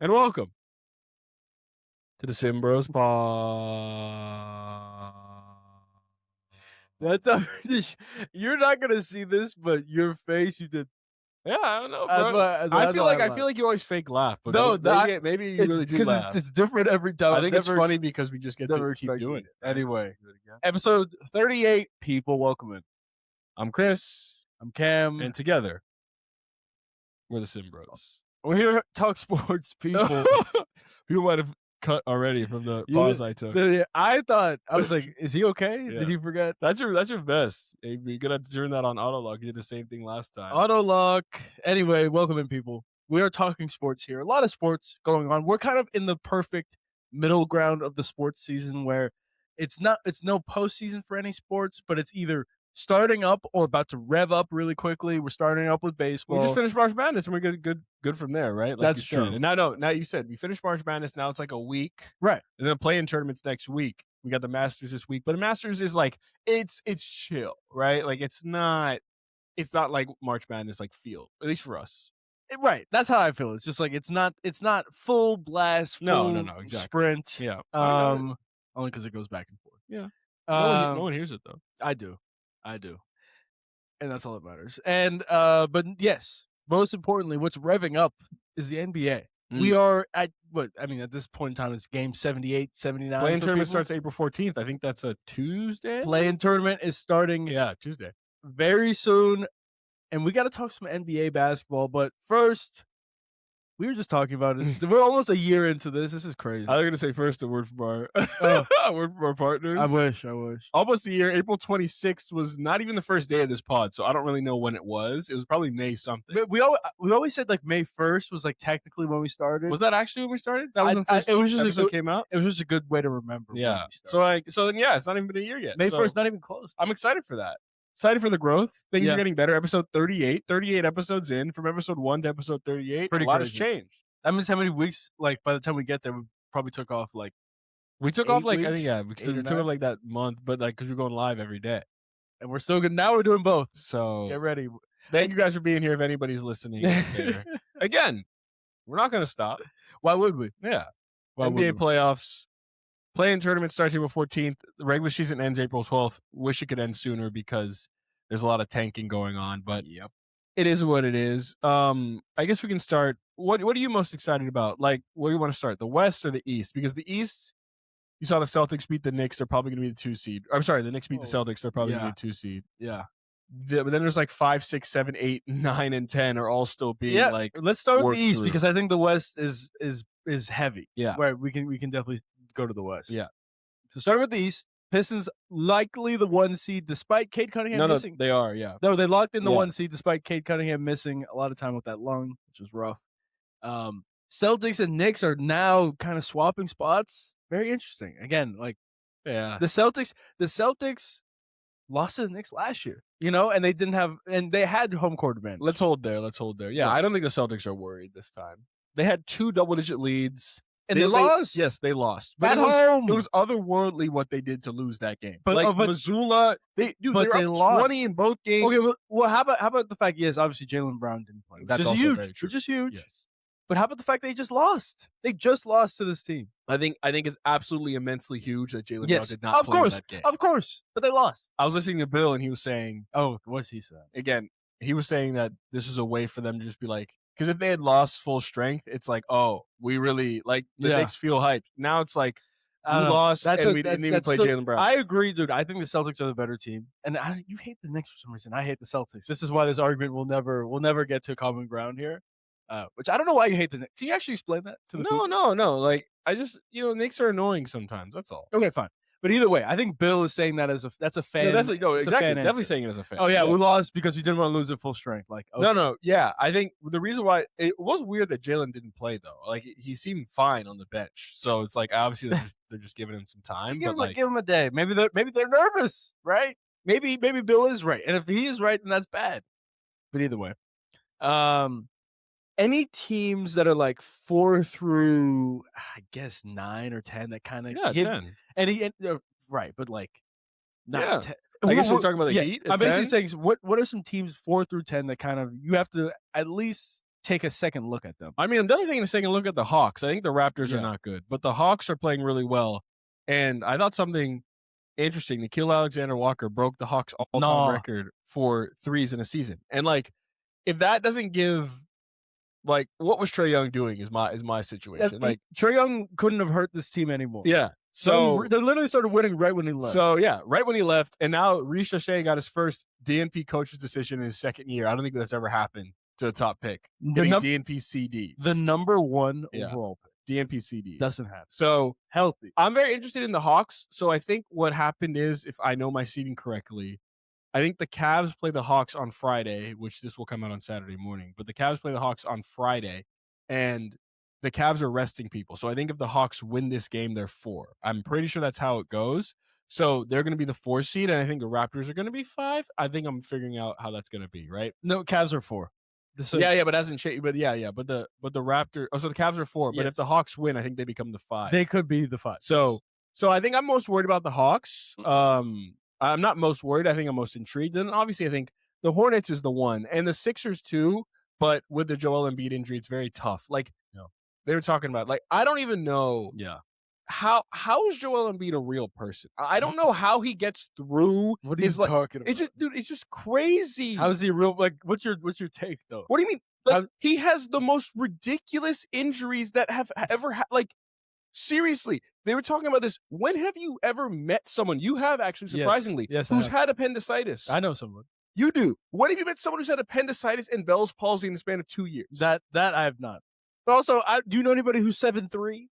And welcome to the SimmBros Pod. You're not gonna see this, but your face, you did. Yeah, I don't know, That's bro. why- I that's feel why like I laughed. you always fake laugh, but No, maybe you really do laugh. It's different every time. I think it's funny because we just get to never keep expected doing it. it. right? Anyway, Do it again. episode 38. People, welcome in. I'm Chris, I'm Cam. and together we're the SimmBros. We're here to talk sports, people. People might have cut already from the You- pause I took. I was like, is he okay? Yeah. Did he forget? That's your best. You're gonna have to turn that on auto lock. You did the same thing last time. Auto lock. Anyway, welcome in, people. We are talking sports here. A lot of sports going on. We're kind of in the perfect middle ground of the sports season where it's no postseason for any sports, but it's either starting up or about to rev up really quickly. We're starting up with baseball. We just finished March Madness and we're good from there, right? Like That's you said. true. And now you said we finished March Madness. Now it's like a week, Right. and then playing tournaments next week. We got the Masters this week, but the Masters is like it's chill, right? Like it's not like March Madness like field, at least for us. Right. That's how I feel. It's just like it's not full blast, full No, exactly. sprint. Yeah. Only because it goes back and forth. Yeah. No No one hears it though. I do. And that's all that matters. And but yes, most importantly, what's revving up is the NBA. We are at at this point in time, it's game 78, 79. Playing for tournament people. starts April 14th. I think that's a Tuesday. Playing tournament is starting Tuesday. very soon. And we got to talk some NBA basketball. But first, we were just talking about it. We're almost a year into this. This is crazy. I was gonna say first a word from our word from our partners. I wish. Almost a year. April 26th was not even the first day of this pod, so I don't really know when it was. It was probably May something. We always said like May 1st was like technically when we started. Was that actually when we started? That was when the first it was just episode came out? It was just a good way to remember. Yeah. when we started. So then it's not even been a year yet. May So 1st, not even close. I'm excited for that. Excited for the growth. Things Yeah. are getting better. Episode 38. 38 episodes in. From episode 1 to episode 38. Pretty a lot has crazy. changed. That means how many weeks? Like by the time we get there, we probably took off like. We took 8 off like, I weeks? think, yeah, 8 we or took 9? off like that month, but like, because we're going live every day. And we're still good. Now we're doing both. So Get ready. thank you guys for being here. If anybody's listening out there. Again, we're not going to stop. Why would we? Yeah. Why would NBA we? playoffs. Playing tournament starts April 14th. The regular season ends April 12th. Wish it could end sooner because there's a lot of tanking going on, but Yep. it is what it is. I guess we can start. What are you most excited about? Like, where do you want to start? The West or the East? Because the East, you saw the Celtics beat the Knicks. They're probably going to be the 2 seed. I'm sorry, the Knicks beat the Celtics. They're probably going to be the 2 seed. Yeah. But then there's like 5, 6, 7, 8, 9, and 10 are all still being like. Let's start with worked the East through. because I think the West is heavy. Yeah. Right. We can definitely go to the West. Yeah. So starting with the East, Pistons likely the 1 seed despite Cade Cunningham missing. They are. Yeah. No, they locked in the Yeah. 1 seed despite Cade Cunningham missing a lot of time with that lung, which was rough. Celtics and Knicks are now kind of swapping spots. Very interesting. Again, like Yeah. the Celtics lost to the Knicks last year, and they had home court advantage. Let's hold there. Yeah, Yeah. I don't think the Celtics are worried this time. They had 2 double-digit leads. And they lost? Yes, they lost. But At it was, home. it was otherworldly what they did to lose that game. But- like but- Missoula, they but were they up lost. 20 in both games. Okay, well, how about the fact? Yes, obviously Jaylen Brown didn't play, which That's is also huge, very true. which is huge. Yes. But how about the fact they just lost? They just lost to this team. I think it's absolutely immensely huge that Jaylen Brown Yes, did not play in that game. of course, but they lost. I was listening to Bill and he was saying, Oh, what's he saying? again, he was saying that this was a way for them to just be like, because if they had lost full strength, it's like, oh, we really, like, the Yeah. Knicks feel hyped. Now it's like, we I don't know. lost That's and a- we that- didn't even that's play still- Jaylen Brown. I agree, dude. I think the Celtics are the better team, and you hate the Knicks for some reason. I hate the Celtics. This is why this argument will never get to common ground here. Which I don't know why you hate the Knicks. Can you actually explain that to the people? No. Like, I just, Knicks are annoying sometimes. That's all. Okay, fine. But either way, I think Bill is saying that that's a fan. No, definitely, no, it's a exactly. fan Definitely answer. saying it as a fan. Oh yeah, we lost because we didn't want to lose at full strength. Like okay. No. Yeah, I think the reason why it was weird that Jaylen didn't play though. Like he seemed fine on the bench, so it's like obviously they're just giving him some time. give But him a day. Maybe they're nervous, right? Maybe Bill is right, and if he is right, then that's bad. But either way, any teams that are like 4 through, I guess 9 or 10 that kind of 10. right, but like not Yeah. 10. I guess you're talking about the Heat. I'm at basically 10? saying what are some teams 4 through 10 that kind of you have to at least take a second look at them. I mean, I'm definitely taking a second look at the Hawks. I think the Raptors are not good, but the Hawks are playing really well. And I thought something interesting. Nickeil Alexander-Walker broke the Hawks all-time record for threes in a season. And like, if that doesn't give, like, what was Trae Young doing is my situation. Like, Trae Young couldn't have hurt this team anymore. Yeah. So they literally started winning right when he left. So yeah, right when he left, and now Reece Shea got his first DNP coach's decision in his second year. I don't think that's ever happened to a top pick. Getting DNP CDs, the number one overall pick. DNP CDs Doesn't happen. So healthy. I'm very interested in the Hawks. So I think what happened is, if I know my seeding correctly, I think the Cavs play the Hawks on Friday, which this will come out on Saturday morning. But the Cavs play the Hawks on Friday, and the Cavs are resting people. So I think if the Hawks win this game, they're 4. I'm pretty sure that's how it goes. So they're going to be the 4 seed, and I think the Raptors are going to be 5. I think I'm figuring out how that's going to be, right? No, Cavs are 4. Yeah, but it hasn't changed. But but the Raptors. Oh, so the Cavs are 4. But if the Hawks win, I think they become the 5. They could be the 5. So I think I'm most worried about the Hawks. I'm not most worried. I think I'm most intrigued. And obviously, I think the Hornets is the one, and the Sixers too. But with the Joel Embiid injury, it's very tough. Like, they were talking about, like, I don't even know how is Joel Embiid a real person? I don't know how he gets through. What are you talking about? It's just crazy. How is he real? Like, what's your take though? What do you mean? Like, he has the most ridiculous injuries that have ever like, seriously, they were talking about this. When have you ever met someone, you have actually, surprisingly, who's had appendicitis? I know someone. You do. When have you met someone who's had appendicitis and Bell's palsy in the span of 2 years? That I have not. But also, do you know anybody who's 7'3"?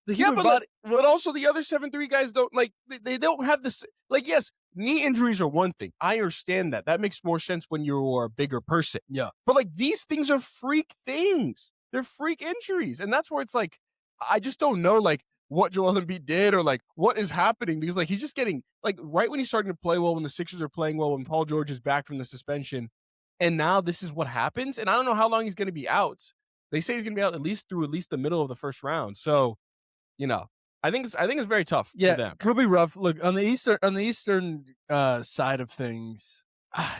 But also the other 7'3" guys don't, like, they don't have this. Like, yes, knee injuries are one thing. I understand that. That makes more sense when you're a bigger person. Yeah. But like, these things are freak things. They're freak injuries. And that's where it's like, I just don't know, like, what Joel Embiid did or like what is happening, because like, he's just getting, like, right when he's starting to play well, when the Sixers are playing well, when Paul George is back from the suspension, and now this is what happens. And I don't know how long he's going to be out. They say he's going to be out at least the middle of the first round. So, I think it's very tough for them. Could be rough. Look, on the eastern side of things,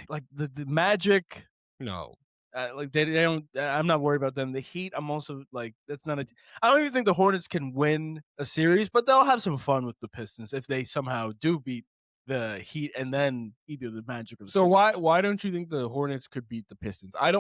like the Magic, like they don't. I'm not worried about them. The Heat, I'm also like, that's not I don't even think the Hornets can win a series, but they'll have some fun with the Pistons if they somehow do beat the Heat and then either the Magic or the So Sixers. why don't you think the Hornets could beat the Pistons? I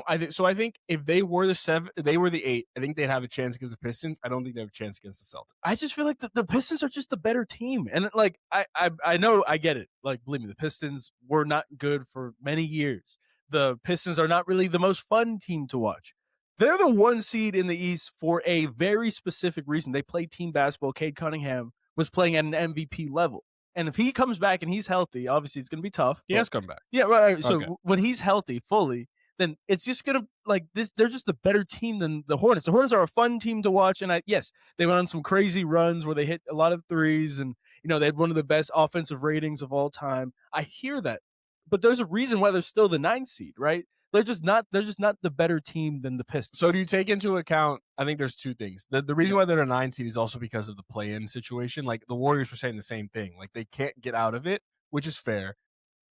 think if they were the 7, they were the 8, I think they'd have a chance against the Pistons. I don't think they have a chance against the Celtics. I just feel like the Pistons are just the better team. And like, I know, I get it. Like, believe me, the Pistons were not good for many years. The Pistons are not really the most fun team to watch. They're the 1 seed in the East for a very specific reason. They play team basketball. Cade Cunningham was playing at an MVP level. And if he comes back and he's healthy, obviously it's going to be tough. He has come back. Yeah, right. So when he's healthy fully, then it's just going to, like, this. They're just a better team than the Hornets. The Hornets are a fun team to watch. And yes, they went on some crazy runs where they hit a lot of threes, and they had one of the best offensive ratings of all time. I hear that, but there's a reason why they're still the 9th seed, right? They're just not the better team than the Pistons. So do you take into account, I think there's 2 things. The reason why they're a 9 seed is also because of the play-in situation. Like, the Warriors were saying the same thing. Like, they can't get out of it, which is fair.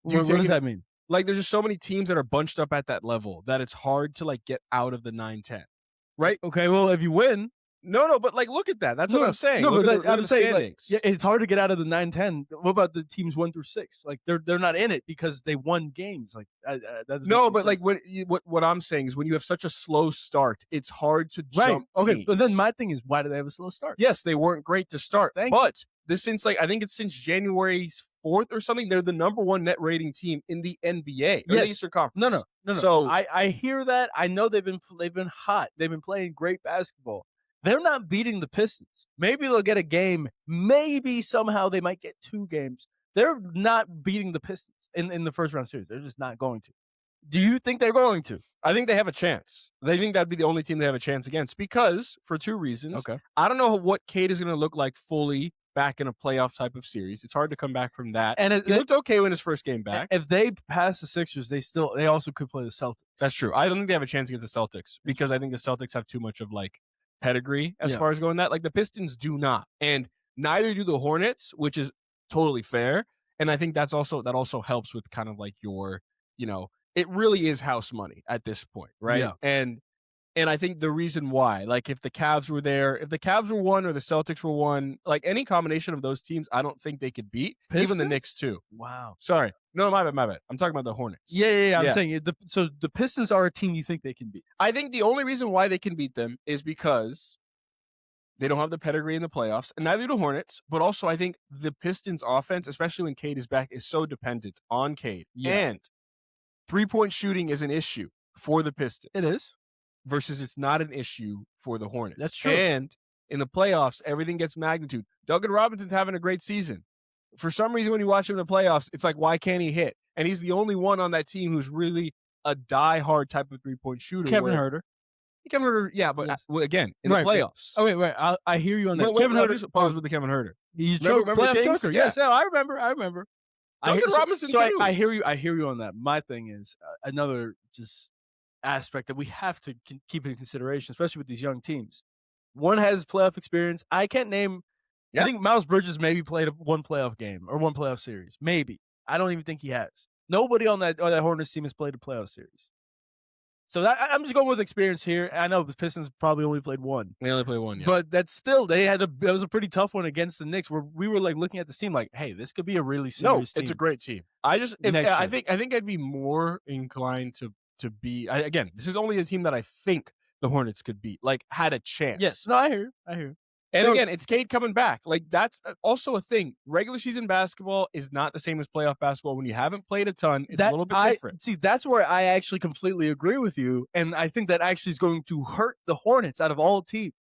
What does that mean? Like, there's just so many teams that are bunched up at that level that it's hard to, like, get out of the 9-10. Right? Okay, well, if you win. No, but like, look at that. That's what I'm saying. No, but I'm saying, like, it's hard to get out of the 9-10. What about the teams 1 through 6? Like, they're not in it because they won games. Like, that's no, but sense. Like, what I'm saying is, when you have such a slow start, it's hard to jump. Okay, teams. But then my thing is, why do they have a slow start? Yes, they weren't great to start, but since I think it's since January 4th or something, they're the number 1 net rating team in the NBA. Or the Eastern Conference. No. So I hear that. I know they've been hot. They've been playing great basketball. They're not beating the Pistons. Maybe they'll get a game. Maybe somehow they might get 2 games. They're not beating the Pistons in the first round series. They're just not going to. Do you think they're going to? I think they have a chance. They think that'd be the only team they have a chance against, because for 2 reasons. Okay. I don't know what Cade is going to look like fully back in a playoff type of series. It's hard to come back from that. And he looked okay when his first game back. If they pass the Sixers, they also could play the Celtics. That's true. I don't think they have a chance against the Celtics, because I think the Celtics have too much of, like, pedigree as far as going that. Like, the Pistons do not, and neither do the Hornets, which is totally fair. And I think that also helps with kind of like your, it really is house money at this point, right? Yeah. And And I think the reason why, like if the Cavs were there, if the Cavs were 1 or the Celtics were 1, like any combination of those teams, I don't think they could beat. Pistons? Even the Knicks too. Wow. Sorry. No, my bad. I'm talking about the Hornets. Yeah. I'm saying so the Pistons are a team you think they can beat. I think the only reason why they can beat them is because they don't have the pedigree in the playoffs, and neither do the Hornets. But also, I think the Pistons' offense, especially when Cade is back, is so dependent on Cade. Yeah. And 3-point shooting is an issue for the Pistons. It is. Versus it's not an issue for the Hornets. That's true. And in the playoffs, everything gets magnitude. Duncan Robinson's having a great season. For some reason, when you watch him in the playoffs, it's like, why can't he hit? And he's the only one on that team who's really a die-hard type of 3-point shooter. Kevin Huerter. Kevin Huerter, yeah, but Yes. again, in the playoffs. Oh, wait. I hear you on that. Kevin Huerter, pause with the Kevin Huerter. He's remember playoff Kings? choker. Yeah. Yes, I remember. Duncan Robinson, so too. I hear you on that. My thing is another just aspect that we have to keep in consideration, especially with these young teams. One has playoff experience. I can't name. Yeah. I think Miles Bridges maybe played one playoff game or one playoff series. Maybe. I don't even think he has. Nobody on that Hornets team has played a playoff series. So I'm just going with experience here. I know the Pistons probably only played one. They only played one, yeah. But that's still that was a pretty tough one against the Knicks, where we were like looking at this team like, hey, this could be a really serious team. It's a great team. I think I'd be more inclined to be. Again, this is only a team that I think the Hornets could beat, like had a chance. Yes, no, I hear you. And again, it's Cade coming back. Like that's also a thing. Regular season basketball is not the same as playoff basketball. When you haven't played a ton, it's a little bit different. See, that's where I actually completely agree with you, and I think that actually is going to hurt the Hornets out of all teams.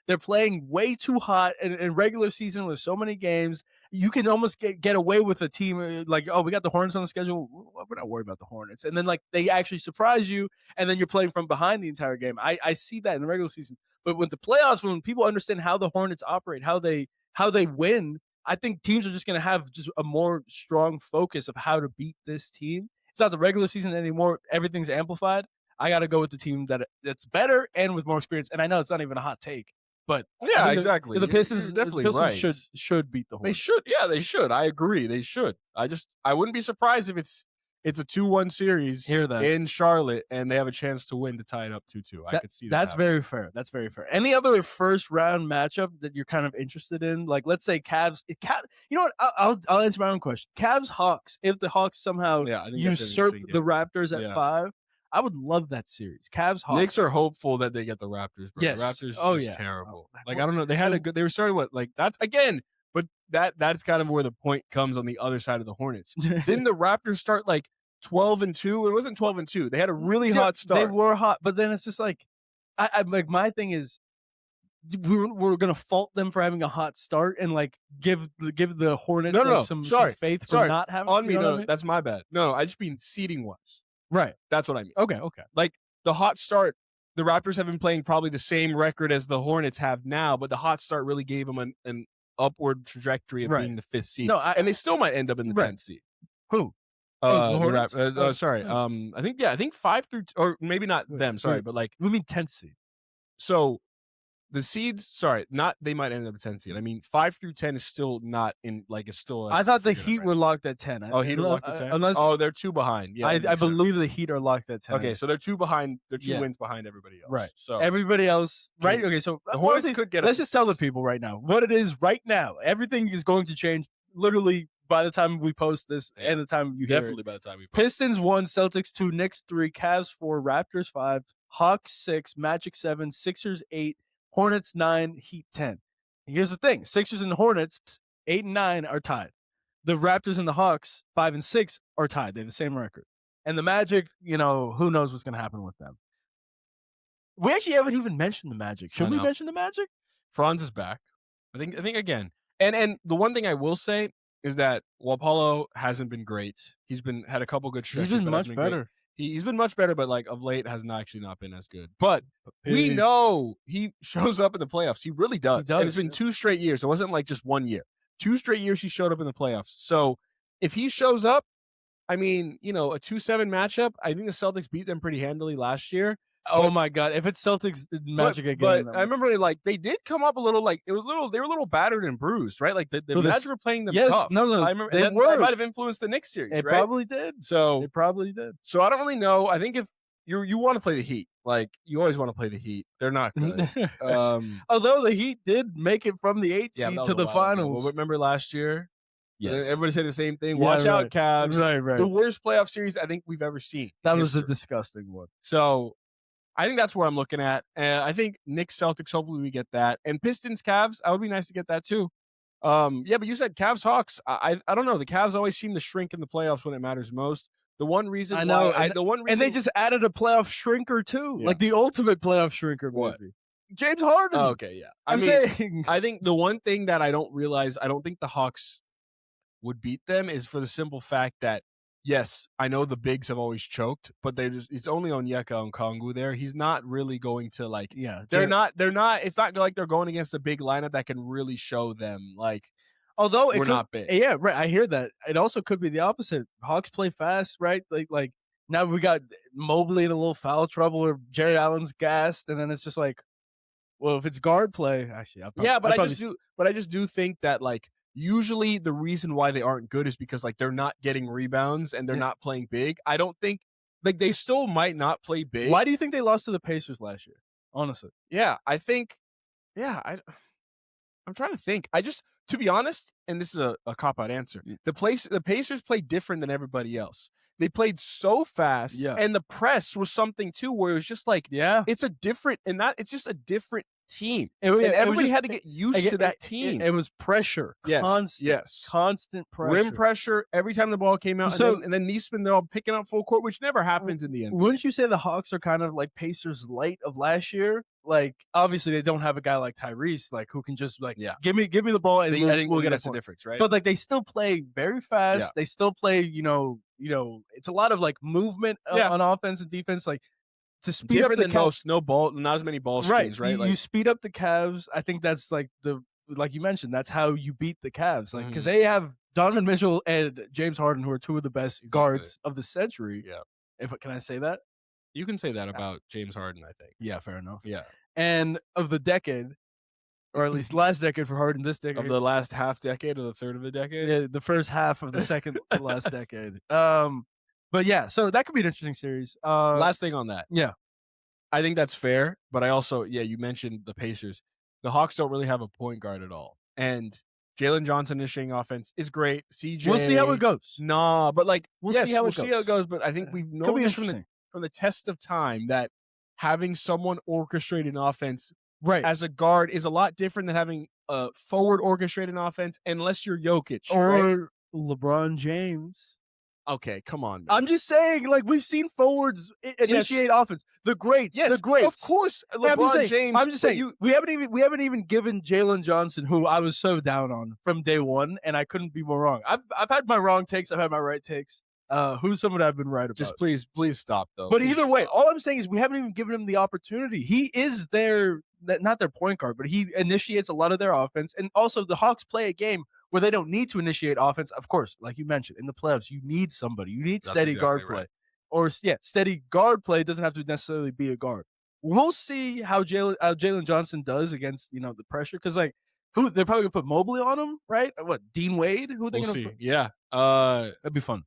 They're playing way too hot in regular season with so many games. You can almost get away with a team like, oh, we got the Hornets on the schedule. We're not worried about the Hornets. And then like they actually surprise you, and then you're playing from behind the entire game. I see that in the regular season. But with the playoffs, when people understand how the Hornets operate, how they win, I think teams are just going to have just a more strong focus of how to beat this team. It's not the regular season anymore. Everything's amplified. I got to go with the team that's better and with more experience. And I know it's not even a hot take. But yeah, exactly. The Pistons definitely should beat the Hornets. They should. Yeah, they should. I agree. They should. I wouldn't be surprised if it's a 2-1 series in Charlotte and they have a chance to win to tie it up 2-2. I could see that. That's very fair. That's very fair. Any other first round matchup that you're kind of interested in? Like, let's say Cavs. You know what? I'll answer my own question. Cavs Hawks. If the Hawks somehow usurp the Raptors at 5. I would love that series. Cavs, Hawks. Knicks are hopeful that they get the Raptors, bro. Yes. The Raptors is terrible. Like, I don't know. They were starting like that's again, but that's kind of where the point comes on the other side of the Hornets. Didn't the Raptors start like 12-2? It wasn't 12-2. They had a really hot start. They were hot, but then it's just like I like my thing is we're gonna fault them for having a hot start and like give the Hornets some faith for not having on me. No, that's my bad. No, I just mean seeding wise. Right. That's what I mean. Okay. Like the hot start, the Raptors have been playing probably the same record as the Hornets have now, but the hot start really gave them an upward trajectory of being the 5th seed. And they still might end up in the 10th seed. Who? The Hornets? Sorry. I think 5 through or maybe not them. Sorry, but like we mean 10th seed. So the seeds, they might end up at 10 seed. I mean, 5 through 10 is still not in, like, it's still. I thought the Heat were locked at 10. Heat are locked at 10? They're 2 behind. Yeah, I believe the Heat are locked at 10. Okay, so they're 2 behind. They're 2 wins behind everybody else. Right. So everybody else, right? Okay, so the Hornets could get. Let's just tell the people right now what it is right now. Everything is going to change literally by the time we post this and the time you hear definitely by the time we post. Pistons 1, Celtics 2, Knicks 3, Cavs 4, Raptors 5, Hawks 6, Magic 7, Sixers 8, Hornets 9, Heat 10. Here's the thing. Sixers and the Hornets, 8 and 9, are tied. The Raptors and the Hawks, 5 and 6, are tied. They have the same record. And the Magic, who knows what's going to happen with them. We actually haven't even mentioned the Magic. Should we mention the Magic? Franz is back. I think again. And the one thing I will say is that while Paulo hasn't been great, he's had a couple good stretches. He's been much better. He's been much better, but like of late has actually not been as good. But we know he shows up in the playoffs. He really does. And it's been 2 straight years. It wasn't like just 1 year. 2 straight years he showed up in the playoffs. So if he shows up, I mean, a 2-7 matchup, I think the Celtics beat them pretty handily last year. Oh my God! If it's Celtics Magic again, but I remember like they did come up a little like they were a little battered and bruised, right? Like the Magic were playing them tough. No, I remember that might have influenced the Knicks series. It right? probably did. So I don't really know. So I don't really know. I think if you want to play the Heat. Like, you always want to play the Heat. They're not good. Although the Heat did make it from the 8th Yeah, seed that was to a the while ago. finals. Well, remember last year? Yes. Everybody said the same thing. Yeah, Watch out, right. Cavs. Right. The worst playoff series I think we've ever seen. That in was a history. disgusting one. So I think that's what I'm looking at. And I think Knicks, Celtics, hopefully we get that. And Pistons, Cavs, I would be nice to get that too. Yeah, but you said Cavs, Hawks. I don't know. The Cavs always seem to shrink in the playoffs when it matters most. The one reason I know, and they just added a playoff shrinker too, Yeah. like the ultimate playoff shrinker. What? Maybe. James Harden. Oh, okay, yeah. I'm saying. I think the one thing that I don't think the Hawks would beat them is for the simple fact that, yes, I know the bigs have always choked, but it's only Onyeka Okongwu there. He's not really going to they're not it's not like they're going against a big lineup that can really show them Although we're not big. Yeah, right. I hear that. It also could be the opposite. Hawks play fast, right? Like now we got Mobley in a little foul trouble, or Jared Allen's gassed, and then it's just like, well, if it's guard play, actually, I just do think that usually the reason why they aren't good is because they're not getting rebounds and they're not playing big. I don't think they still might not play big. Why do you think they lost to the Pacers last year? Honestly, I think, I'm trying to think. To be honest, and this is a cop-out answer, the Pacers played different than everybody else. They played so fast, and the press was something too, where it was just it's just a different team, and everybody had to get used to that team. It was pressure, constant pressure, rim pressure every time the ball came out. So, and then Neesman, they're all picking up full court, which never happens in the NBA. Wouldn't you say the Hawks are kind of like Pacers light of last year? Obviously they don't have a guy like Tyrese, who can just give me the ball, and I think we'll get that's the difference, right? But they still play very fast. Yeah. They still play, it's a lot of movement on offense and defense, to speed different up the than most. Not as many ball screens, right? You speed up the Cavs. I think that's like you mentioned, that's how you beat the Cavs, because they have Donovan Mitchell and James Harden, who are two of the best guards of the century. Yeah. Can I say that? You can say that about James Harden, I think. Yeah, fair enough. Yeah. And of the decade, or at least last decade for Harden, this decade. Of the last half decade or the third of the decade? Yeah, the first half of the second to last decade. But yeah, so that could be an interesting series. Last thing on that. Yeah. I think that's fair, but I also, you mentioned the Pacers. The Hawks don't really have a point guard at all. And Jalen Johnson initiating offense is great. CJ. We'll see how it goes. Nah, but we'll see how it goes. But I think we've known this from the test of time that having someone orchestrate an offense as a guard is a lot different than having a forward orchestrate an offense, unless you're Jokic or LeBron James. Okay, come on, man. I'm just saying, we've seen forwards initiate offense. The greats, yes, the greats. Of course, LeBron James. I'm just saying, we haven't even given Jalen Johnson, who I was so down on from day one, and I couldn't be more wrong. I've had my wrong takes, I've had my right takes. Who's someone I've been right about? Just please stop, though. But either way, all I'm saying is we haven't even given him the opportunity. He is not their point guard, but he initiates a lot of their offense. And also, the Hawks play a game where they don't need to initiate offense. Of course, like you mentioned, in the playoffs, you need somebody. You need steady guard play. Or, steady guard play doesn't have to necessarily be a guard. We'll see how Jalen Johnson does against, the pressure. Because, they're probably going to put Mobley on him, right? What, Dean Wade? Who are they going to put? Yeah. That'd be fun.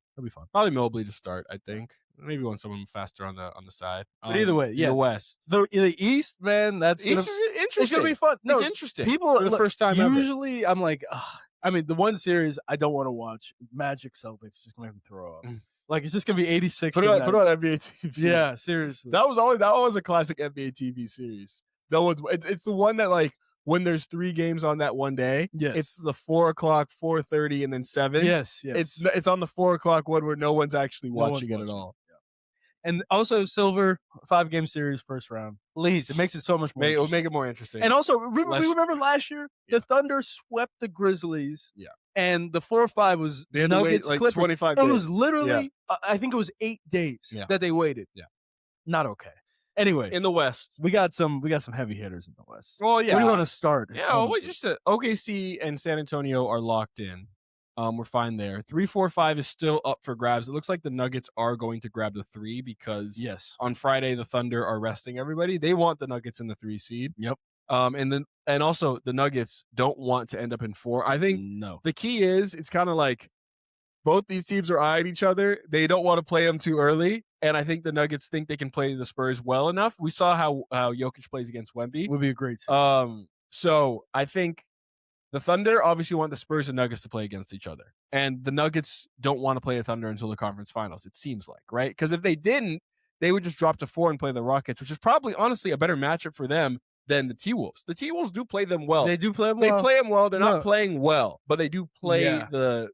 Probably Mobley to start, I think. Maybe want someone faster on the side. But either way, the West. The East, man, that's East is interesting. It's going to be fun. No, it's interesting. People, for the first time usually ever. I'm like, the one series I don't want to watch, Magic Celtics, is just going to make me throw up. It's just going to be 86. Put it on NBA TV. Yeah, seriously. That was a classic NBA TV series. It's the one that when there's 3 games on that one day, it's the 4 o'clock, 4:30, and then 7. Yes. It's on the 4 o'clock one where no one's actually watching it at all. Yeah. And also Silver 5-game series first round. Please, it makes it so much more. It'll make it more interesting. And also, we remember last year the Thunder swept the Grizzlies. Yeah. And the 4 or 5 was the Nuggets, Clippers. 25 days. It was literally, I think it was 8 days that they waited. Yeah. Not okay. Anyway, in the West, we got some heavy hitters in the West. Well, yeah. Where do you want to start? Yeah, OKC and San Antonio are locked in. We're fine there. 3, 4, 5 is still up for grabs. It looks like the Nuggets are going to grab the 3 because on Friday the Thunder are resting everybody. They want the Nuggets in the 3 seed. Yep. And also the Nuggets don't want to end up in 4. I think the key is it's kind of like both these teams are eyeing each other. They don't want to play them too early. and I think the Nuggets think they can play the Spurs well enough. We saw how Jokic plays against Wemby. Would be a great series. So I think the Thunder obviously want the Spurs and Nuggets to play against each other, and the Nuggets don't want to play the Thunder until the conference finals. It seems like, right? Because if they didn't, they would just drop to 4 and play the Rockets, which is probably honestly a better matchup for them than the T-Wolves. The T-Wolves do play them well. They do play them well. They play them well. They're not playing well, but they do play the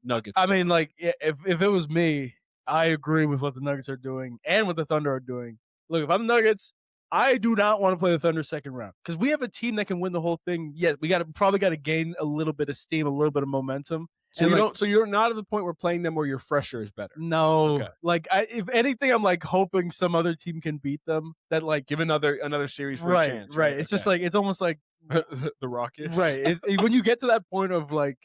Nuggets. I mean, like, if it was me, I agree with what the Nuggets are doing and what the Thunder are doing. Look, if I'm the Nuggets, I do not want to play the Thunder second round because we have a team that can win the whole thing. Yet we probably got to gain a little bit of steam, a little bit of momentum. So you don't. So you're not at the point where playing them where you're fresher is better. No, okay. Like if anything, I'm like hoping some other team can beat them. That like give another series for a chance. Right. It's just like it's almost like the Rockets. Right. When you get to that point of like,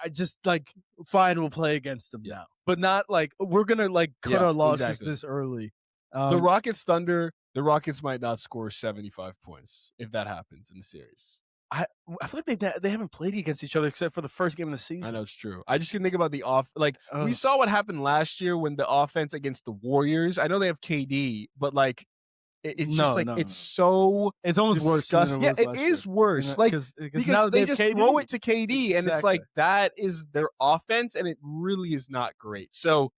I just like fine, we'll play against them now, but not like we're gonna like cut our losses this early. The Rockets Thunder. The Rockets might not score 75 points if that happens in the series. I feel like they haven't played against each other except for the first game of the season. I know it's true. I just can think about the we saw what happened last year when the offense against the Warriors. I know they have KD, but like it's it's almost disgusting. Worse. Yeah, it is worse. Like because now they just throw it to KD, and it's like that is their offense, and it really is not great. So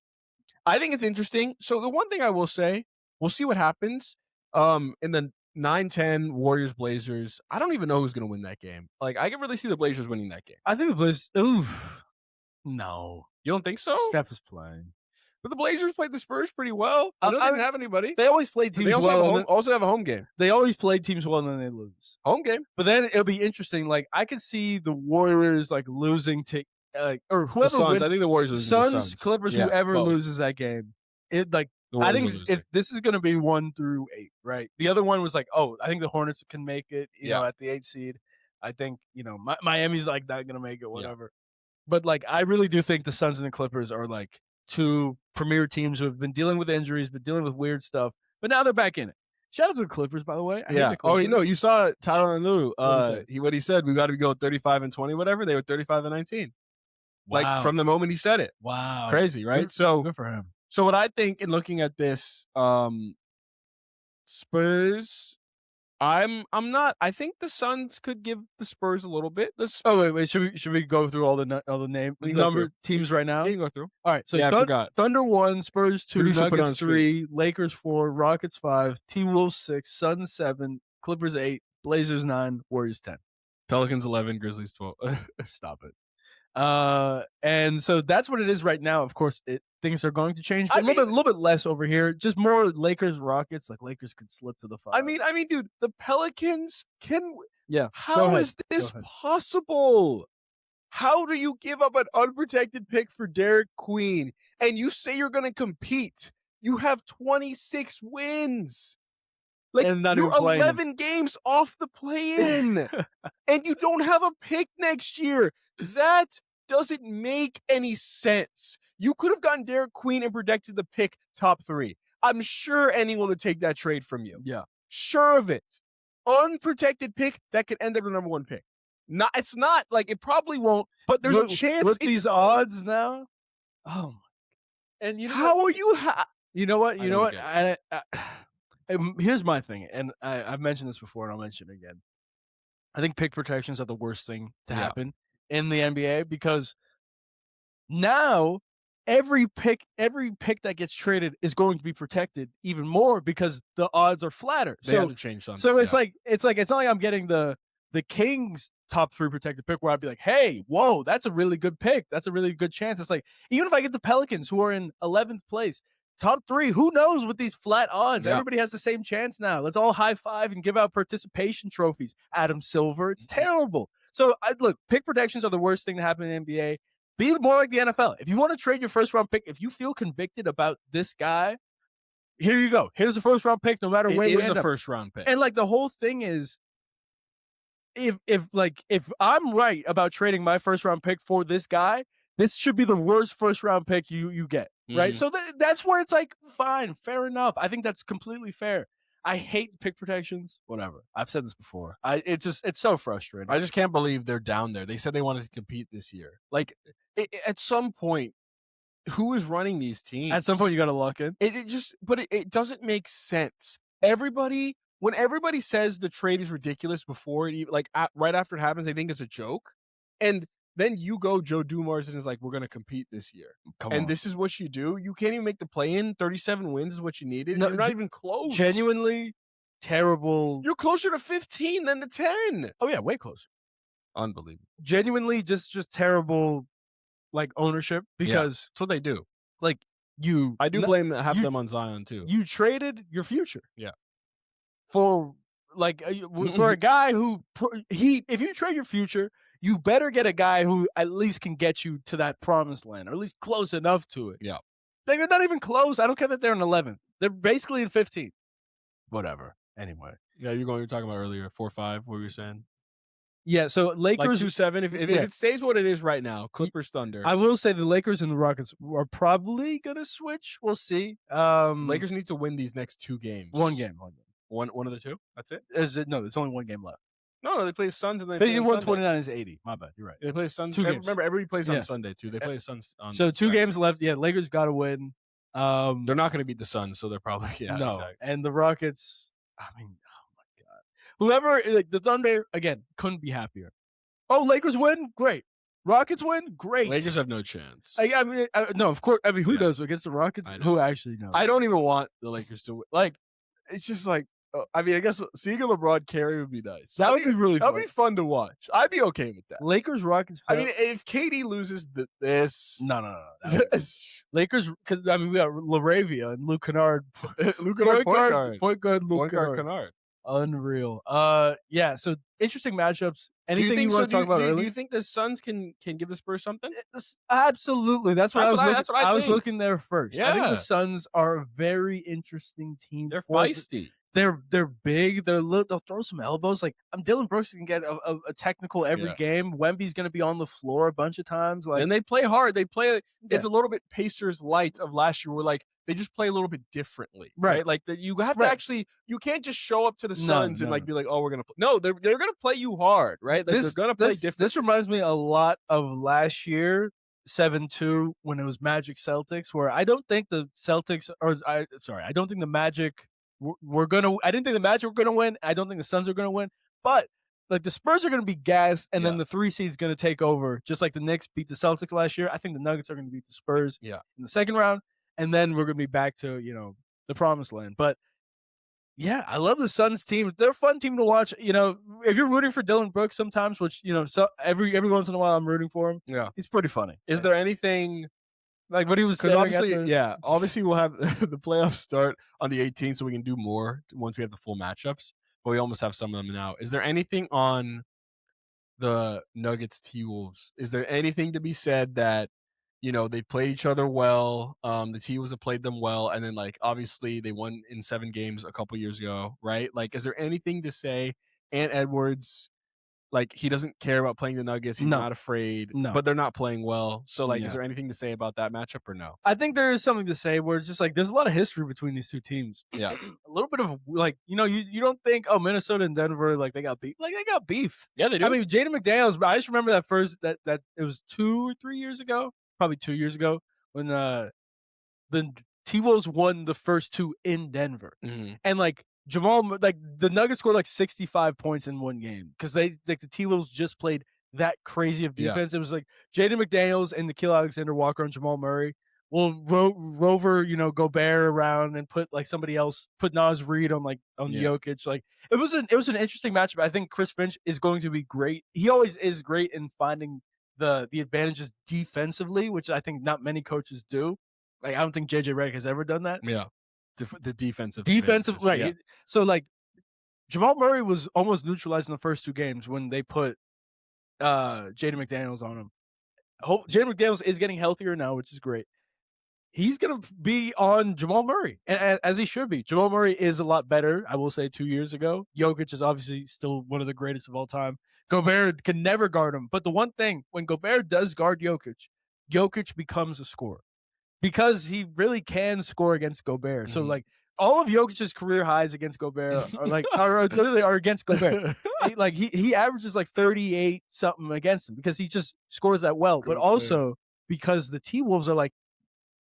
I think it's interesting. So the one thing I will say, we'll see what happens. In the 9-10 Warriors-Blazers, I don't even know who's going to win that game. Like, I can really see the Blazers winning that game. I think the Blazers... No. You don't think so? Steph is playing. But the Blazers played the Spurs pretty well. I don't even have anybody. They always play teams well. They also have a home game. They always play teams well and then they lose. Home game. But then it'll be interesting. Like, I could see the Warriors, like, losing to... or whoever the Suns. wins. I think the Warriors lose to the Suns. Clippers, whoever loses that game. I think this is going to be 1 through 8, right? The other one was like, I think the Hornets can make it, you know, at the 8 seed. I think, you know, Miami's like not going to make it, whatever. Yeah. But like, I really do think the Suns and the Clippers are like 2 premier teams who have been dealing with injuries, been dealing with weird stuff, but now they're back in it. Shout out to the Clippers, by the way. You saw Tyler and Lou. What he said, we got to go 35-20, whatever. They were 35-19. Wow. Like from the moment he said it. Wow. Crazy, right? Good for him. So what I think in looking at this, Spurs, I'm not. I think the Suns could give the Spurs a little bit. Wait. Should we go through all the number teams right now? You can go through. All right. So I forgot. Thunder 1, Spurs 2, Nuggets 3, Lakers 4, Rockets 5, T-Wolves 6, Suns 7, Clippers 8, Blazers 9, Warriors 10, Pelicans 11, Grizzlies 12. Stop it. And so that's what it is right now. Of course, things are going to change. But a little bit less over here. Just more Lakers, Rockets. Like Lakers could slip to the 5. I mean, dude, the Pelicans can. Yeah. How is this possible? How do you give up an unprotected pick for Derek Queen and you say you're going to compete? You have 26 wins. Like, you're 11 games off the play-in, and you don't have a pick next year. That doesn't make any sense. You could have gotten Derek Queen and protected the pick top 3. I'm sure anyone would take that trade from you. Yeah. Sure of it. Unprotected pick that could end up the number 1 pick. It's not, like, it probably won't, but there's a chance. With these odds now? Oh, my. And you know how are you... You know what? Here's my thing, and I've mentioned this before, and I'll mention it again. I think pick protections are the worst thing to happen in the NBA because now every pick that gets traded is going to be protected even more because the odds are flatter. They have to change something. So it's not like I'm getting the Kings top 3 protected pick where I'd be like, hey, whoa, that's a really good pick. That's a really good chance. It's like even if I get the Pelicans who are in 11th place. Top 3, who knows with these flat odds? Yeah. Everybody has the same chance now. Let's all high five and give out participation trophies. Adam Silver, it's terrible. So, look, pick protections are the worst thing to happen in the NBA. Be more like the NFL. If you want to trade your first round pick, if you feel convicted about this guy, here you go. Here's the first round pick, no matter where you end up. It is a first round pick. And like the whole thing is, if I'm right about trading my first round pick for this guy, this should be the worst first round pick you get. Right. So that's where it's like, fine, fair enough. I think that's completely fair. I hate pick protections. Whatever. I've said this before. It's so frustrating. I just can't believe they're down there. They said they wanted to compete this year. Like at some point, who is running these teams? At some point, you got to lock in. It doesn't make sense. When everybody says the trade is ridiculous before it, right after it happens, they think it's a joke, and then you go Joe Dumars and is like, we're going to compete this year. This is what you do. You can't even make the play-in. 37 wins is what you needed. No, you're not even close. Genuinely terrible. You're closer to 15 than the 10. Oh yeah, way closer. Unbelievable. Genuinely, just terrible, ownership, because that's what they do. I do blame them on Zion too. You traded your future. Yeah. For a guy who if you trade your future, you better get a guy who at least can get you to that promised land, or at least close enough to it. Yeah. They're not even close. I don't care that they're in 11th. They're basically in 15th. Whatever. Anyway. Yeah, you're talking about earlier, 4-5, what were you saying? Yeah, so Lakers 2-7. If it stays what it is right now, Clippers Thunder. I will say the Lakers and the Rockets are probably gonna switch. We'll see. Lakers need to win these next 2 games. One game. One of the 2? That's it? No, there's only one game left. No, they play the Suns and they play 51-29 is 80. My bad. You're right. They play the Suns. 2 games. Remember, everybody plays on Sunday too. They play the Suns on. So 2 games left. Yeah, Lakers got to win. They're not going to beat the Suns, so they're probably no. Exactly. And the Rockets. I mean, oh my god. Whoever the Thunder again couldn't be happier. Oh, Lakers win, great. Rockets win, great. Lakers have no chance. No, of course. I mean, who knows against the Rockets? Who actually knows? I don't even want the Lakers to win. It's just I guess seeing a LeBron carry would be nice. That would be really fun. That would be fun to watch. I'd be okay with that. Lakers, Rockets. I mean, if KD loses this. No. Lakers, because, we got LaRavia and Luke Kennard. Point guard Luke Kennard. Unreal. Yeah, so interesting matchups. Anything you want to talk about early? Do you think the Suns can give the Spurs something? Absolutely. That's what I was looking there first. Yeah. I think the Suns are a very interesting team. They're feisty. They're big. They'll throw some elbows. Dylan Brooks can get a technical every game. Wemby's going to be on the floor a bunch of times. And they play hard. They play. It's a little bit Pacers light of last year, where they just play a little bit differently, right? You have to actually. You can't just show up to the Suns and be like, oh, we're gonna play. No, they're gonna play you hard, right? They're gonna play different. This reminds me a lot of last year. 7-2 when it was Magic Celtics, where I don't think the Celtics I don't think the Magic I didn't think the Magic were gonna win. I don't think the Suns are gonna win. But the Spurs are gonna be gassed, and then the 3 seed's gonna take over, just like the Knicks beat the Celtics last year. I think the Nuggets are gonna beat the Spurs in the second round, and then we're gonna be back to the promised land. But yeah, I love the Suns team. They're a fun team to watch. If you're rooting for Dylan Brooks sometimes, which so every once in a while I'm rooting for him. Yeah, he's pretty funny. Is there anything what he was? Because obviously we'll have the playoffs start on the 18th, so we can do more once we have the full matchups. But we almost have some of them now. Is there anything on the Nuggets T-Wolves? Is there anything to be said that they played each other well? The T-Wolves have played them well, and then obviously they won in 7 games a couple years ago, right? Is there anything to say? Ant Edwards, he doesn't care about playing the Nuggets. He's not afraid. No. But they're not playing well. So is there anything to say about that matchup or no? I think there is something to say where it's just there's a lot of history between these 2 teams. Yeah. A little bit of you don't think Minnesota and Denver they got beef. They got beef. Yeah, they do. I mean, Jaden McDaniels, I just remember that it was 2 or 3 years ago, probably 2 years ago, when the T-Wolves won the first 2 in Denver. Mm-hmm. And Jamal, the Nuggets scored 65 points in one game because the T-Wolves just played that crazy of defense. Yeah. It was Jaden McDaniels and Nickeil Alexander-Walker and Jamal Murray will rover, Gobert around and put somebody else, put Naz Reid on Jokic. It was an interesting matchup. I think Chris Finch is going to be great. He always is great in finding the advantages defensively, which I think not many coaches do. I don't think JJ Redick has ever done that. Yeah. The defensive, right? Yeah. So Jamal Murray was almost neutralized in the first 2 games when they put Jaden McDaniels on him. Jaden McDaniels is getting healthier now, which is great. He's gonna be on Jamal Murray, and as he should be. Jamal Murray is a lot better, I will say. 2 years ago, Jokic is obviously still one of the greatest of all time. Gobert can never guard him, but the one thing when Gobert does guard Jokic becomes a scorer. Because he really can score against Gobert. Mm-hmm. So all of Jokic's career highs against Gobert are against Gobert. He averages 38 something against him because he just scores that well. But also because the T-Wolves are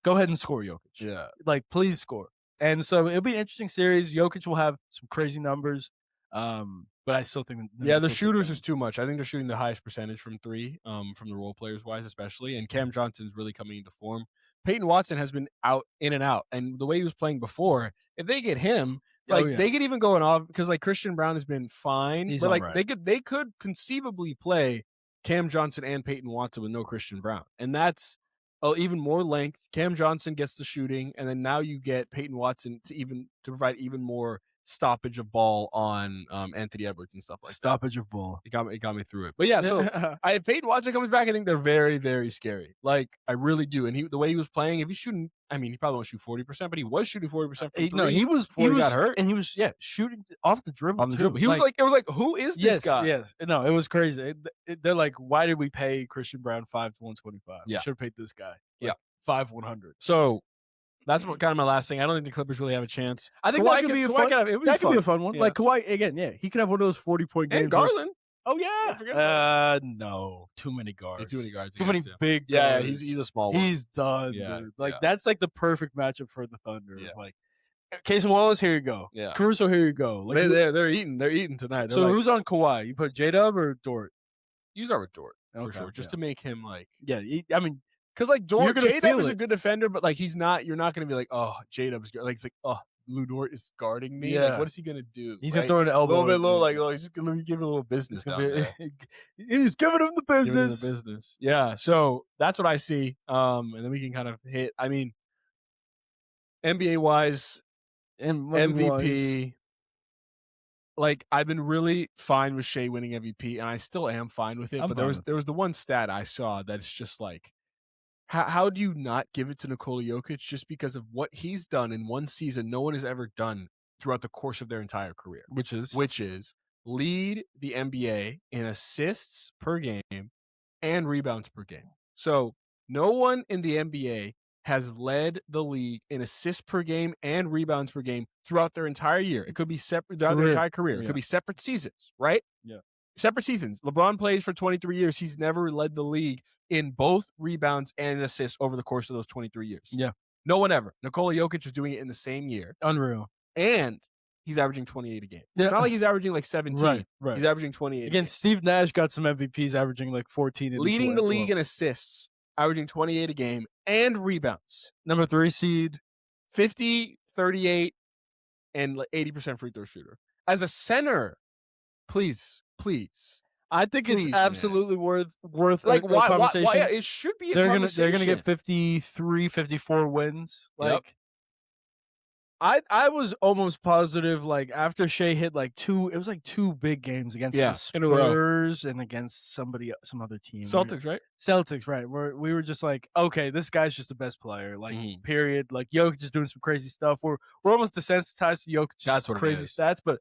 go ahead and score, Jokic. Yeah. Like, please score. And so it'll be an interesting series. Jokic will have some crazy numbers. But I still think the shooters is too much. I think they're shooting the highest percentage from three, from the role players wise, especially. And Cam Johnson's really coming into form. Peyton Watson has been in and out, and the way he was playing before, if they get him, they could even go off because like Christian Brown has been fine, but like they could conceivably play Cam Johnson and Peyton Watson with no Christian Brown, and that's even more length. Cam Johnson gets the shooting, and then now you get Peyton Watson to provide even more stoppage of ball on Anthony Edwards and stuff like stoppage of ball. It got me through it. But yeah, so if Peyton Watson comes back, I think they're very, very scary. Like I really do. And the way he was playing, if he's shooting, I mean, he probably won't shoot 40%, but he was shooting 40% from three. No, he got hurt, and he was shooting off the dribble. He was like, it was like, who is this guy? Yes, no, it was crazy. They're like, why did we pay Christian Brown 5 to 125? Yeah, should have paid this guy. 5 100. So. That's kind of my last thing. I don't think the Clippers really have a chance. I think that could be a fun one. Yeah. Like Kawhi again, he could have one of those 40-point games. And Garland. Oh yeah. No, too many guards. Too many guards. Too many big. Yeah, guards. he's a small one. He's done. Yeah, dude. Like that's like the perfect matchup for the Thunder. Yeah. Like Casey Wallace, here you go. Yeah. Caruso, here you go. Like they're eating. They're eating tonight. So who's on Kawhi? You put J-Dub or Dort? You start with Dort for sure, just to make him like. Yeah, I mean. Because like J-Dub is a good defender, but like he's not. You're not going to be like, oh, J-Dub's like it's like, oh, Lou Dort is guarding me. Yeah. Like, what is he going to do? He's going to throw an elbow. A little bit low, like he's just going to give him a little business down there. He's giving him the business. Yeah. So that's what I see. And then we can kind of hit. I mean, NBA wise, MVP. Like I've been really fine with Shea winning MVP, and I still am fine with it. But there was the one stat I saw that's just like. How do you not give it to Nikola Jokic just because of what he's done in one season no one has ever done throughout the course of their entire career? Which is lead the NBA in assists per game and rebounds per game. So no one in the NBA has led the league in assists per game and rebounds per game throughout their entire year. It could be separate throughout their entire career. It could be separate seasons, right? Yeah. Separate seasons. LeBron plays for 23 years. He's never led the league in both rebounds and assists over the course of those 23 years. Yeah. No one ever. Nikola Jokic is doing it in the same year. Unreal. And he's averaging 28 a game. Yeah. It's not like he's averaging like 17. Right. He's averaging 28. Again, Steve Nash got some MVPs averaging like 14. Leading the league in assists, averaging 28 a game, and rebounds. Number 3 seed. 50, 38, and 80% free throw shooter. As a center, please. I think it's absolutely worth like a conversation. Why it should be a they're conversation. They're gonna get 53, 54 wins. Like I was almost positive like after Shea hit like two big games against the Spurs and against some other team. Celtics, right? Celtics, right. We were just like, okay, this guy's just the best player. Like period. Like Jokic is doing some crazy stuff. We're almost desensitized to Jokic's crazy stats, but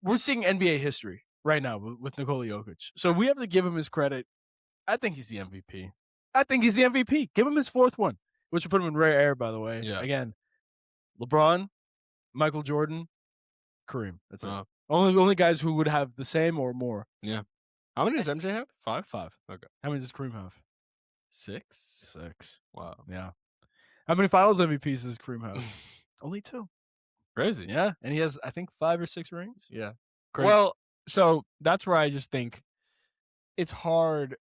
we're seeing NBA history right now with Nikola Jokic. So we have to give him his credit. I think he's the MVP. Give him his 4th one, which will put him in rare air, by the way. Yeah. Again, LeBron, Michael Jordan, Kareem. That's it. Only guys who would have the same or more. Yeah. How many does MJ have? 5? 5. Okay. How many does Kareem have? 6. Wow. Yeah. How many finals MVPs does Kareem have? Only 2. Crazy. Yeah. And he has, I think, 5 or 6 rings. Yeah. Crazy. Well, so that's where I just think it's hard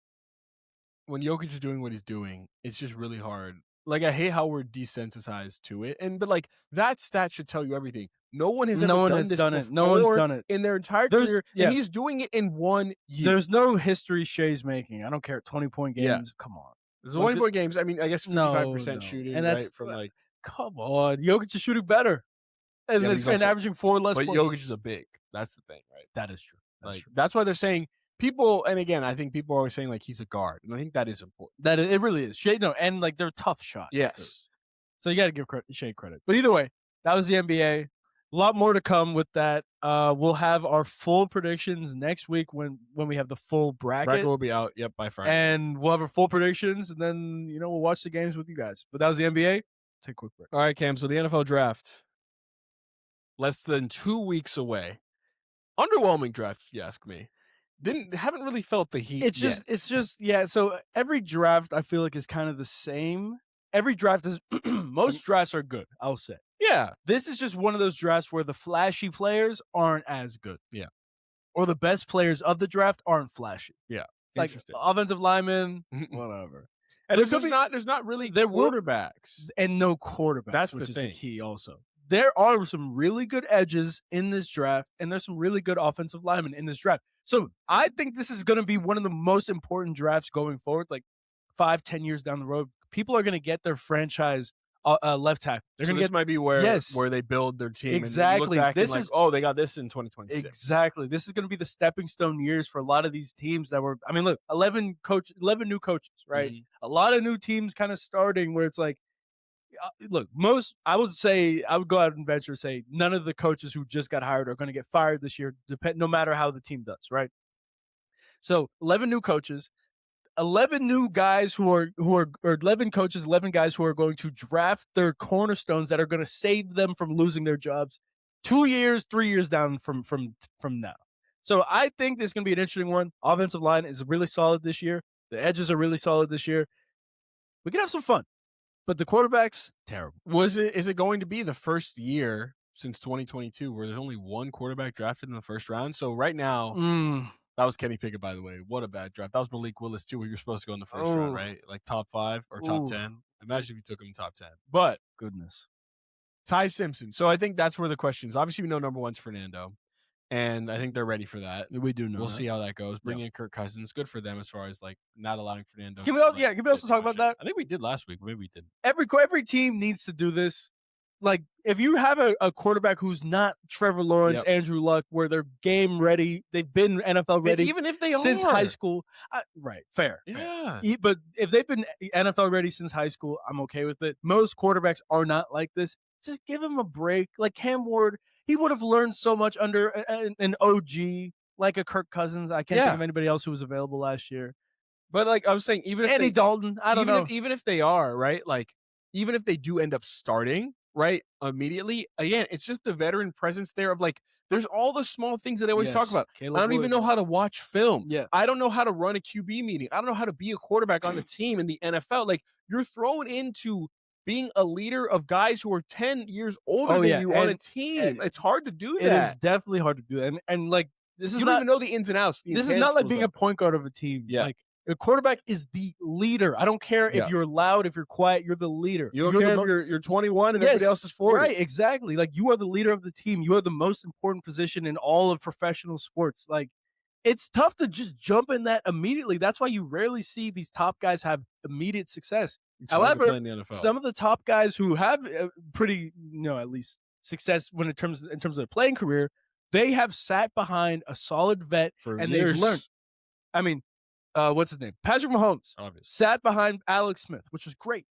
when Jokic is doing what he's doing. It's just really hard. Like I hate how we're desensitized to it, but like that stat should tell you everything. No one has done it. No one's done it in their entire career, and he's doing it in 1 year. There's no history Shea's making. I don't care. 20-point games. Yeah. Come on. There's 20-point games. I mean, I guess 55% shooting, and that's from like. Come on, Jokic is shooting better, and averaging 4 less. But points. Jokic is a big. That's the thing, right? That is true. That's why they're saying people. And again, I think people are always saying like he's a guard, and I think that is important. That it really is. Shea, and like they're tough shots. Yes. Too. So you got to give Shea credit. But either way, that was the NBA. A lot more to come with that. We'll have our full predictions next week when we have the full bracket. Bracket will be out. Yep, by Friday. And we'll have our full predictions, and then we'll watch the games with you guys. But that was the NBA. Take a quick break. All right, Cam. So the NFL draft, less than 2 weeks away. Underwhelming draft, if you ask me. Haven't really felt the heat. It's just So every draft I feel like is kind of the same, every draft is most drafts are good, I'll say. Yeah. This is just one of those drafts where the flashy players aren't as good. Yeah. Or the best players of the draft aren't flashy. Yeah. Like Interesting. offensive linemen, Mhm. whatever. And There's there's not really quarterbacks. And no quarterbacks, That's which the is thing. the key also. There are some really good edges in this draft, and there's some really good offensive linemen in this draft. So I think this is going to be one of the most important drafts going forward, like 5-10 years down the road. People are going to get their franchise left tackle. They're So going to this get might be where they build their team. Exactly. And you look back This and is they got this in 2026. exactly. This is going to be the stepping stone years for a lot of these teams that were. I mean, look, 11 new coaches, right? Mhm. A lot of new teams kind of starting where it's like, look, I would go out and venture to say none of the coaches who just got hired are going to get fired this year, no matter how the team does, right? So 11 new coaches, 11 new guys or 11 coaches, 11 guys who are going to draft their cornerstones that are going to save them from losing their jobs 2 years, 3 years down from now. So I think this is going to be an interesting one. Offensive line is really solid this year. The edges are really solid this year. We can have some fun. But the quarterback's terrible. Is it going to be the first year since 2022 where there's only one quarterback drafted in the first round? So right now, that was Kenny Pickett, by the way. What a bad draft. That was Malik Willis, too, where you're supposed to go in the first round, right? Like top 5 or top 10. Imagine if you took him in top 10. But goodness. Ty Simpson. So I think that's where the question is. Obviously, we know number one's Fernando. And I think they're ready for that. We do know. We'll see how that goes. Bring in Kirk Cousins. Good for them as far as like not allowing Fernando. Can we also talk about that? I think we did last week. Maybe we did. Every team needs to do this. Like if you have a quarterback who's not Trevor Lawrence, Andrew Luck, where they're game ready, they've been NFL ready, and even if they since high school, right? Fair. Yeah. Fair. But if they've been NFL ready since high school, I'm okay with it. Most quarterbacks are not like this. Just give them a break. Like Cam Ward. He would have learned so much under an OG like a Kirk Cousins. I can't think of anybody else who was available last year. But like I was saying, even if Andy Dalton, I don't know. Even if they are, right? Like even if they do end up starting, right, immediately, again, it's just the veteran presence there of like there's all the small things that they always talk about. I don't even know how to watch film. Yeah. I don't know how to run a QB meeting. I don't know how to be a quarterback on the team in the NFL. Like you're thrown into being a leader of guys who are 10 years older than you on a team. It's hard to do that. It is definitely hard to do that. And like, this is you not don't even know the ins and outs. This is not like being a point guard of a team. Yeah. Like, a quarterback is the leader. I don't care if you're loud, if you're quiet, you're the leader. You don't care if you're 21 and everybody else is 40. Right, exactly. Like, you are the leader of the team. You are the most important position in all of professional sports. Like, it's tough to just jump in that immediately. That's why you rarely see these top guys have immediate success. However, some of the top guys who have pretty, at least success in terms of their playing career, they have sat behind a solid vet and they've learned. I mean, what's his name? Patrick Mahomes sat behind Alex Smith, which was great.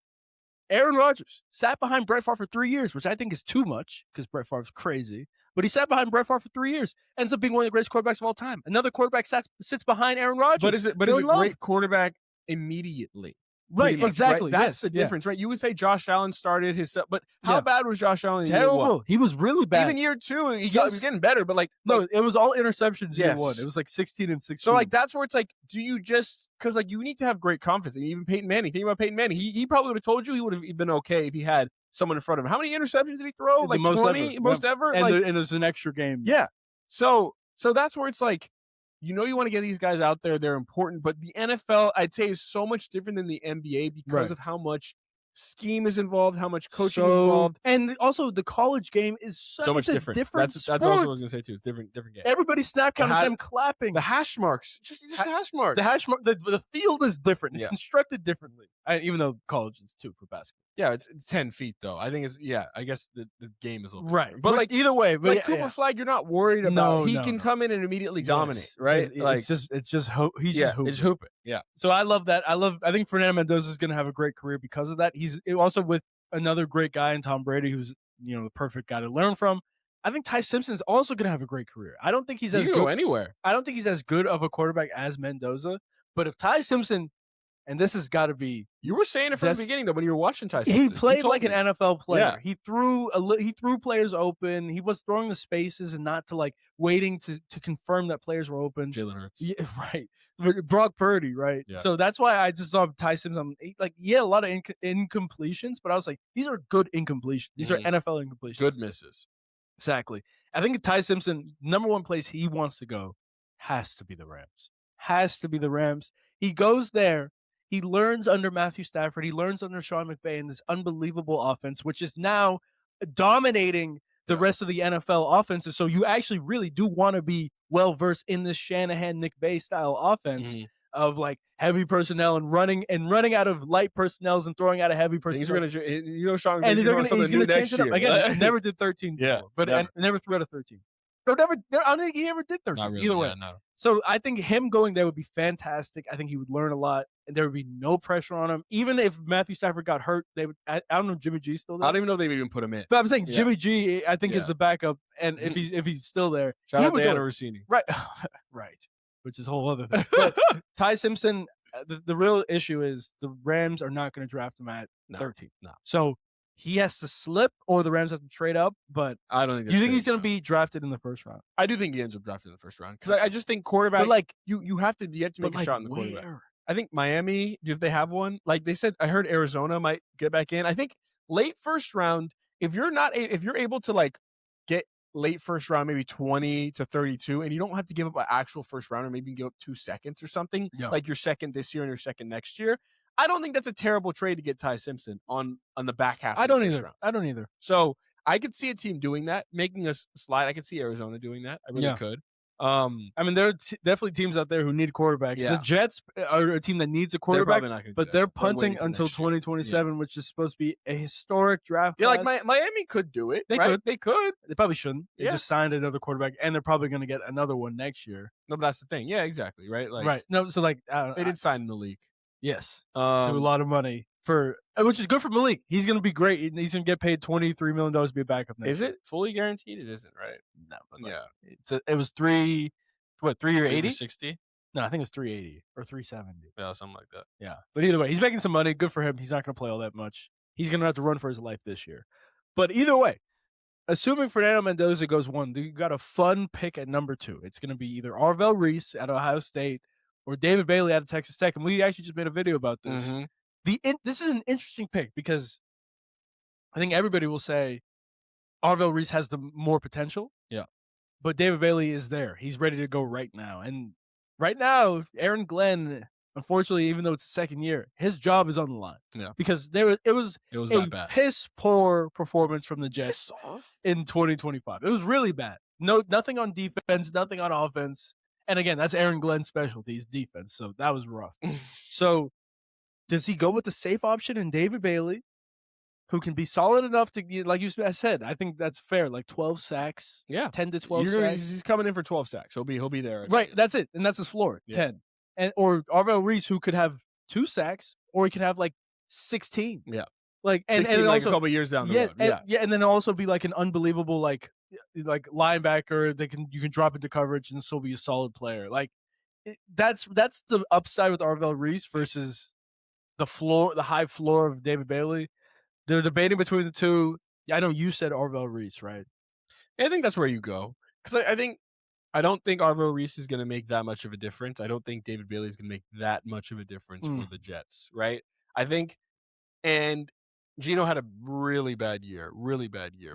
Aaron Rodgers sat behind Brett Favre for 3 years, which I think is too much because Brett Favre's crazy. But he sat behind Brett Favre for 3 years. Ends up being one of the greatest quarterbacks of all time. Another quarterback sits behind Aaron Rodgers. But is it a great quarterback immediately? Right, exactly. Right? That's the difference, right? You would say Josh Allen started his, but how bad was Josh Allen? Terrible. He was really bad. Even year 2, he was getting better, but it was all interceptions year 1. It was like 16-16. So like that's where it's like, do you just because like you need to have great confidence? And even Peyton Manning, think about Peyton Manning. He probably would have told you he would have been okay if he had someone in front of him. How many interceptions did he throw? Like 20, most ever. And there's an extra game. Yeah. So that's where it's like. You want to get these guys out there. They're important. But the NFL, I'd say, is so much different than the NBA because of how much scheme is involved, how much coaching is involved. And also the college game is so much different. That's also what I was going to say, too. It's different game. Everybody snap counters them clapping. The hash marks. Just hash marks. The hash mark. The field is different. It's constructed differently. Even though college is, too, for basketball. Yeah, it's 10 feet, though. I think I guess the game is a little right. different. But like either way. But Cooper Flag, you're not worried about. He can come in and immediately dominate, right? It's just he's just hooping. It's hooping. Yeah. So I love that. I think Fernando Mendoza is going to have a great career because of that. He's also with another great guy in Tom Brady, who's the perfect guy to learn from. I think Ty Simpson is also going to have a great career. I don't think he's as good anywhere. I don't think he's as good of a quarterback as Mendoza. But if Ty Simpson and this has got to be. You were saying it from the beginning, though, when you were watching Ty Simpson. He played like an NFL player. Yeah. He threw players open. He was throwing the spaces and not to like waiting to confirm that players were open. Jalen Hurts. Yeah, right. Brock Purdy, right? Yeah. So that's why I just saw Ty Simpson. Like, he had a lot of incompletions, but I was like, these are good incompletions. These are NFL incompletions. Good misses. Exactly. I think Ty Simpson, number one place he wants to go has to be the Rams. Has to be the Rams. He goes there. He learns under Matthew Stafford. He learns under Sean McVay in this unbelievable offense, which is now dominating the rest of the NFL offenses. So you actually really do want to be well-versed in this Shanahan, McVay style offense of like heavy personnel and running out of light personnels and throwing out of heavy personnel. Sean and McVay's going to do next year. Again, never did 13 before, but never threw out of 13. I don't think he ever did 13. Really, either way. no. So I think him going there would be fantastic. I think he would learn a lot, and there would be no pressure on him. Even if Matthew Stafford got hurt, they would. I don't know if Jimmy G's still there. I don't even know if they would even put him in. But I'm saying Jimmy G, I think is the backup, and if he's still there, shout out to Anna Rossini. Right, right, which is a whole other thing. But Ty Simpson, the real issue is the Rams are not going to draft him at 13. No. So he has to slip, or the Rams have to trade up. But I don't think. Do you think he's going to be drafted in the first round? I do think he ends up drafted in the first round because I just think quarterback. But like you have to make a shot in the quarterback. I think Miami, if they have one, like they said, I heard Arizona might get back in. I think late first round. If you're able to like get late first round, maybe 20 to 32, and you don't have to give up an actual first round, or maybe you can give up 2 seconds or something, like your second this year and your second next year. I don't think that's a terrible trade to get Ty Simpson on the back half. I don't either. I don't either. So I could see a team doing that, making a slide. I could see Arizona doing that. I really could. I mean, there are definitely teams out there who need quarterbacks. Yeah. The Jets are a team that needs a quarterback, but they're punting until 2027, which is supposed to be a historic draft. Yeah, like Miami could do it. They could. They probably shouldn't. They just signed another quarterback, and they're probably going to get another one next year. No, but that's the thing. Yeah, exactly. Right. Like, right. No, so like they did sign in the league. Yes. So a lot of money which is good for Malik. He's going to be great. He's going to get paid $23 million to be a backup next year. Is it fully guaranteed? It isn't, right? No. But it was 3 year 80? 60? No, I think it was 380 or 370. Yeah, something like that. Yeah. But either way, he's making some money. Good for him. He's not going to play all that much. He's going to have to run for his life this year. But either way, assuming Fernando Mendoza goes 1, you got a fun pick at number 2. It's going to be either Arvell Reese at Ohio State or David Bailey out of Texas Tech. And we actually just made a video about this. This is an interesting pick because I think everybody will say Arvell Reese has the more potential. Yeah. But David Bailey is there. He's ready to go right now. And right now, Aaron Glenn, unfortunately, even though it's the second year, his job is on the line. Yeah. Because it was a piss poor performance from the Jets in 2025. It was really bad. Nothing on defense, nothing on offense. And again, that's Aaron Glenn's specialty, is defense. So that was rough. So does he go with the safe option in David Bailey, who can be solid enough to, like you said, I think that's fair, like 12 sacks, 10 to 12 sacks. He's coming in for 12 sacks. He'll be there. Right, that's it. And that's his floor, 10. Or Arvell Reese, who could have 2 sacks, or he could have like 16. Yeah. Like, and also a couple years down the road. And then also be like an unbelievable like linebacker you can drop into coverage and still be a solid player. Like that's the upside with Arvell Reese versus the high floor of David Bailey. They're debating between the two. I know you said Arvell Reese, right? I think that's where you go because I don't think Arvell Reese is going to make that much of a difference. I don't think David Bailey is going to make that much of a difference for the Jets, right? I think, and Geno had a really bad year.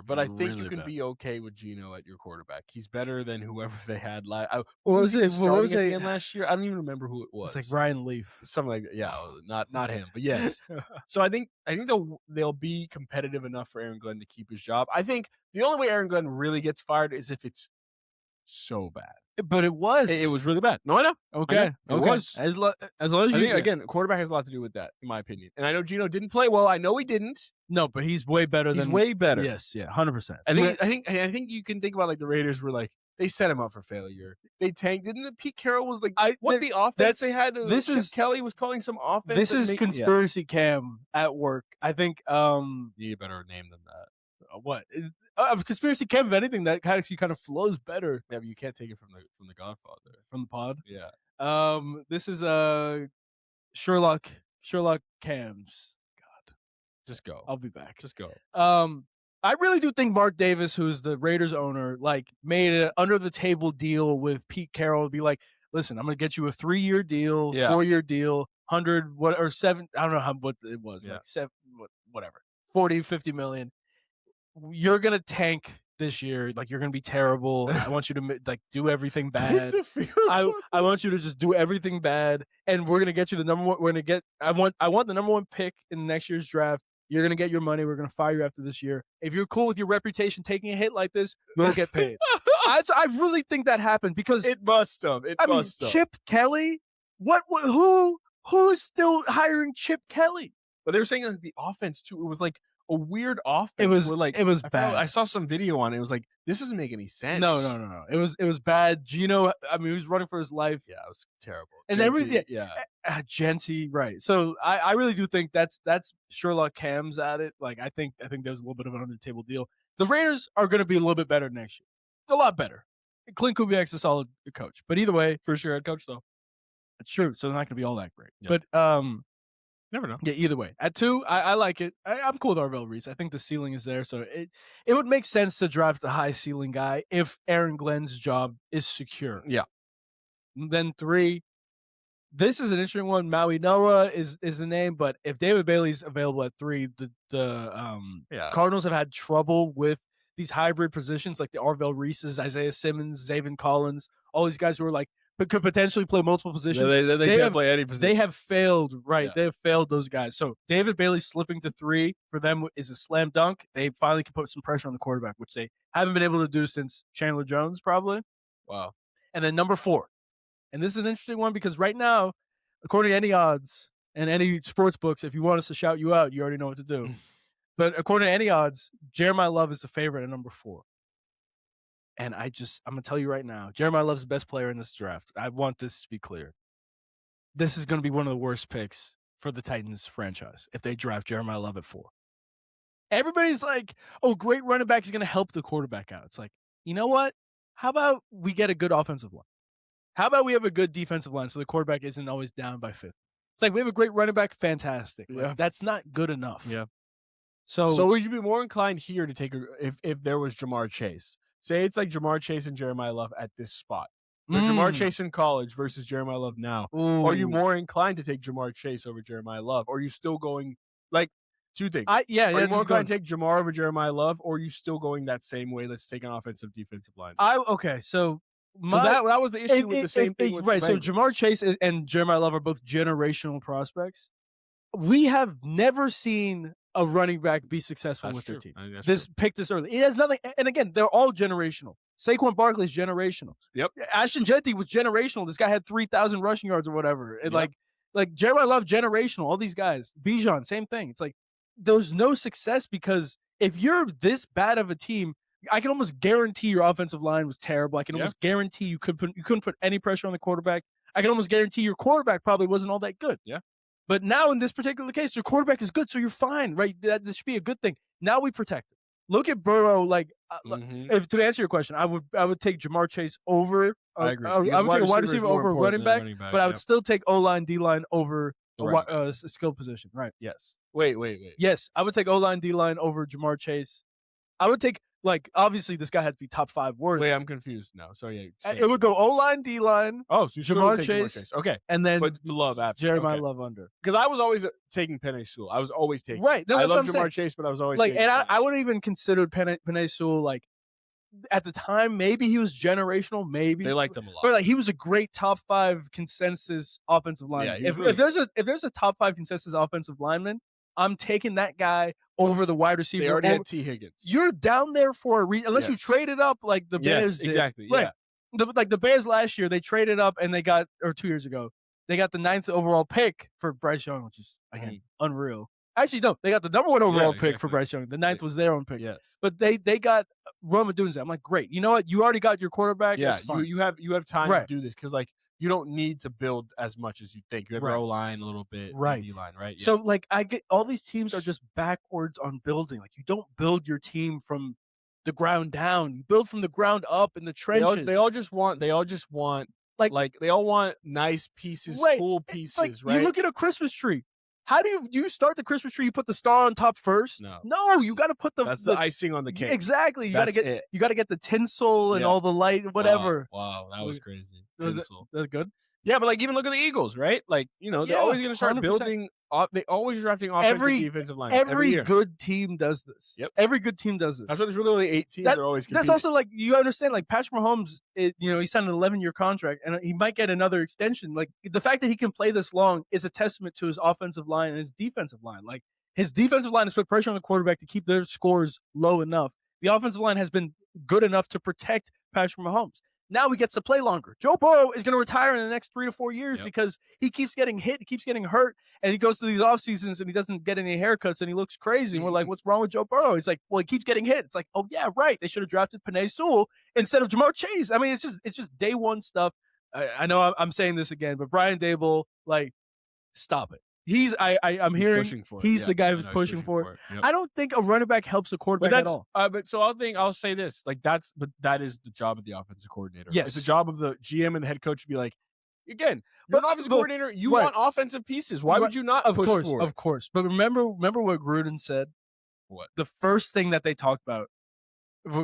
But I think you can be okay with Geno at your quarterback. He's better than whoever they had last. What was it last year? I don't even remember who it was. It's like Ryan Leaf, something like that. Yeah, not him, but yes. So I think they'll be competitive enough for Aaron Glenn to keep his job. I think the only way Aaron Glenn really gets fired is if it's so bad. But it was. It was really bad. No, I know. Okay. It was. As long as you... again, quarterback has a lot to do with that, in my opinion. And I know Geno didn't play well. I know he didn't. No, but he's way better He's way better. Yes, 100%. I think you can think about like the Raiders were like, they set him up for failure. They tanked. Didn't Pete Carroll was like, the offense they had? Kelly was calling some offense. This is conspiracy cam at work. I think... You need a better name than that. What? Conspiracy Cam, if anything, that actually kind of flows better. Yeah, but you can't take it from the Godfather. From the pod? Yeah. This is Sherlock Cams. Just go. I'll be back. Just go. I really do think Mark Davis, who's the Raiders owner, like made an under the table deal with Pete Carroll to be like, listen, I'm gonna get you a 3-year deal, 4-year deal, 100 what or 7. I don't know what it was, like 7, whatever, 40, 50 million. You're gonna tank this year, like you're gonna be terrible. I want you to like do everything bad. I want you to just do everything bad, and we're gonna get you the number one. We're gonna get. I want the number 1 pick in next year's draft. You're gonna get your money. We're gonna fire you after this year. If you're cool with your reputation taking a hit like this, you'll get paid. I really think that happened because it must have. Chip Kelly. Who's still hiring Chip Kelly? But they were saying like the offense too. It was like a weird offense. It was bad. I saw some video on it. It was like this doesn't make any sense. No. It was bad. Gino, I mean, he was running for his life. Yeah, it was terrible. And everything. Yeah, Genty, right? So I really do think that's Sherlock Cams at it. Like I think there's a little bit of an under the table deal. The Raiders are going to be a little bit better next year. A lot better. Clint Kubiak's a solid coach, but either way, for sure, head coach though. It's true. So they're not going to be all that great. Yep. But never know. Yeah, either way. At 2, I like it. I'm cool with Arvell Reese. I think the ceiling is there. So it would make sense to draft a high ceiling guy if Aaron Glenn's job is secure. Yeah. Then 3, this is an interesting one. Maui Noah is the name, but if David Bailey's available at 3, the Cardinals have had trouble with these hybrid positions like the Arvell Reeses, Isaiah Simmons, Zaven Collins, all these guys who are like could potentially play multiple positions. Yeah, they can't play any position. They have failed, right? Yeah. They have failed those guys. So David Bailey slipping to 3 for them is a slam dunk. They finally can put some pressure on the quarterback, which they haven't been able to do since Chandler Jones, probably. Wow. And then number 4, and this is an interesting one because right now, according to any odds and any sports books, if you want us to shout you out, you already know what to do. But according to any odds, Jeremiah Love is the favorite at number 4. And I'm going to tell you right now, Jeremiah Love's the best player in this draft. I want this to be clear. This is going to be one of the worst picks for the Titans franchise if they draft Jeremiah Love at 4. Everybody's like, oh, great running back is going to help the quarterback out. It's like, you know what? How about we get a good offensive line? How about we have a good defensive line so the quarterback isn't always down by 5? It's like we have a great running back, fantastic. Yeah. Like, that's not good enough. Yeah. So would you be more inclined here to take if there was Jamar Chase? Say it's like Jamar Chase and Jeremiah Love at this spot. Jamar Chase in college versus Jeremiah Love now. Ooh. Are you more inclined to take Jamar Chase over Jeremiah Love? Or are you still going like 2 things? Are you more inclined to take Jamar over Jeremiah Love, or are you still going that same way? Let's take an offensive defensive line. So that was the issue with the same thing. Right. So Jamar Chase and Jeremiah Love are both generational prospects. We have never seen a running back be successful with their team. Pick this early. It has nothing. And again, they're all generational. Saquon Barkley's generational. Yep. Ashton Jeanty was generational. This guy had 3,000 rushing yards or whatever. And like Jeremiah Love, generational. All these guys. Bijan, same thing. It's like there's no success because if you're this bad of a team, I can almost guarantee your offensive line was terrible. I can almost guarantee you couldn't put any pressure on the quarterback. I can almost guarantee your quarterback probably wasn't all that good. Yeah. But now in this particular case, your quarterback is good, so you're fine, right? This should be a good thing. Now we protect it. Look at Burrow. Like, to answer your question, I would take Jamar Chase over. I agree. I would take a wide receiver over a running back, but I would still take O-line, D-line over a skill position. Right? Yes. Wait. Yes, I would take O-line, D-line over Jamar Chase. I would take. Like, obviously, this guy had to be top 5 worth. Wait, I'm confused now. So, yeah. It would go O-line, D-line. Oh, so you Jamar Chase. Okay. And then but Love after. Jeremiah Love under. Because I was always taking Penei Sewell. I was always taking. Right. No, I love Jamar Chase, but I was always like, taking. And I wouldn't even consider Penei Sewell, like, at the time, maybe he was generational, maybe. They liked him a lot. But, like, he was a great top 5 consensus offensive lineman. Yeah, if there's a top 5 consensus offensive lineman, I'm taking that guy over the wide receiver. They already had T. Higgins. You're down there for a reason, unless you traded up like the Bears did. Exactly. Right. Yeah. Like the Bears last year, they traded up and they got, or 2 years ago, they got the 9th overall pick for Bryce Young, which is, again, unreal. Actually, no, they got the number 1 overall pick for Bryce Young. The 9th was their own pick. Yes. But they got Roma Dunze. I'm like, great. You know what? You already got your quarterback. Yeah, That's fine. you have time to do this because, like, you don't need to build as much as you think. You have your O-line a little bit, D-line, right? Yeah. So, like, I get all these teams are just backwards on building. Like, you don't build your team from the ground down. You build from the ground up in the trenches. They all just want Like they all want nice pieces, right, cool it's pieces, like, right? You look at a Christmas tree. How do you start the Christmas tree? You put the star on top first? No, you got to put that's the icing on the cake. Exactly. You got to get the tinsel and all the light, whatever. Wow, that was crazy. Tinsel. That's good. Yeah, but like even look at the Eagles, right? Like, they're always going to start 100%. Building. They always drafting offensive defensive line. Every good team does this. Yep. Every good team does this. That's what there's really only 8 teams that are always competing. That's also like, you understand, like Patrick Mahomes, he signed an 11-year contract and he might get another extension. Like the fact that he can play this long is a testament to his offensive line and his defensive line. Like his defensive line has put pressure on the quarterback to keep their scores low enough. The offensive line has been good enough to protect Patrick Mahomes. Now he gets to play longer. Joe Burrow is going to retire in the next 3 to 4 years because he keeps getting hit, he keeps getting hurt, and he goes to these off seasons and he doesn't get any haircuts and he looks crazy. And we're like, what's wrong with Joe Burrow? He's like, well, he keeps getting hit. It's like, oh yeah, right. They should have drafted Penei Sewell instead of Jamar Chase. I mean, it's just day one stuff. I know I'm saying this again, but Brian Daboll, like, stop it. I'm hearing he's the guy who's pushing for it. Yep. I don't think a running back helps a quarterback at all. But so I'll say this, like that is the job of the offensive coordinator. Yes. It's the job of the GM and the head coach to be like, again, you're an offensive coordinator, you want offensive pieces. Why would you not push for it? Of course. But remember what Gruden said? What? The first thing that they talked about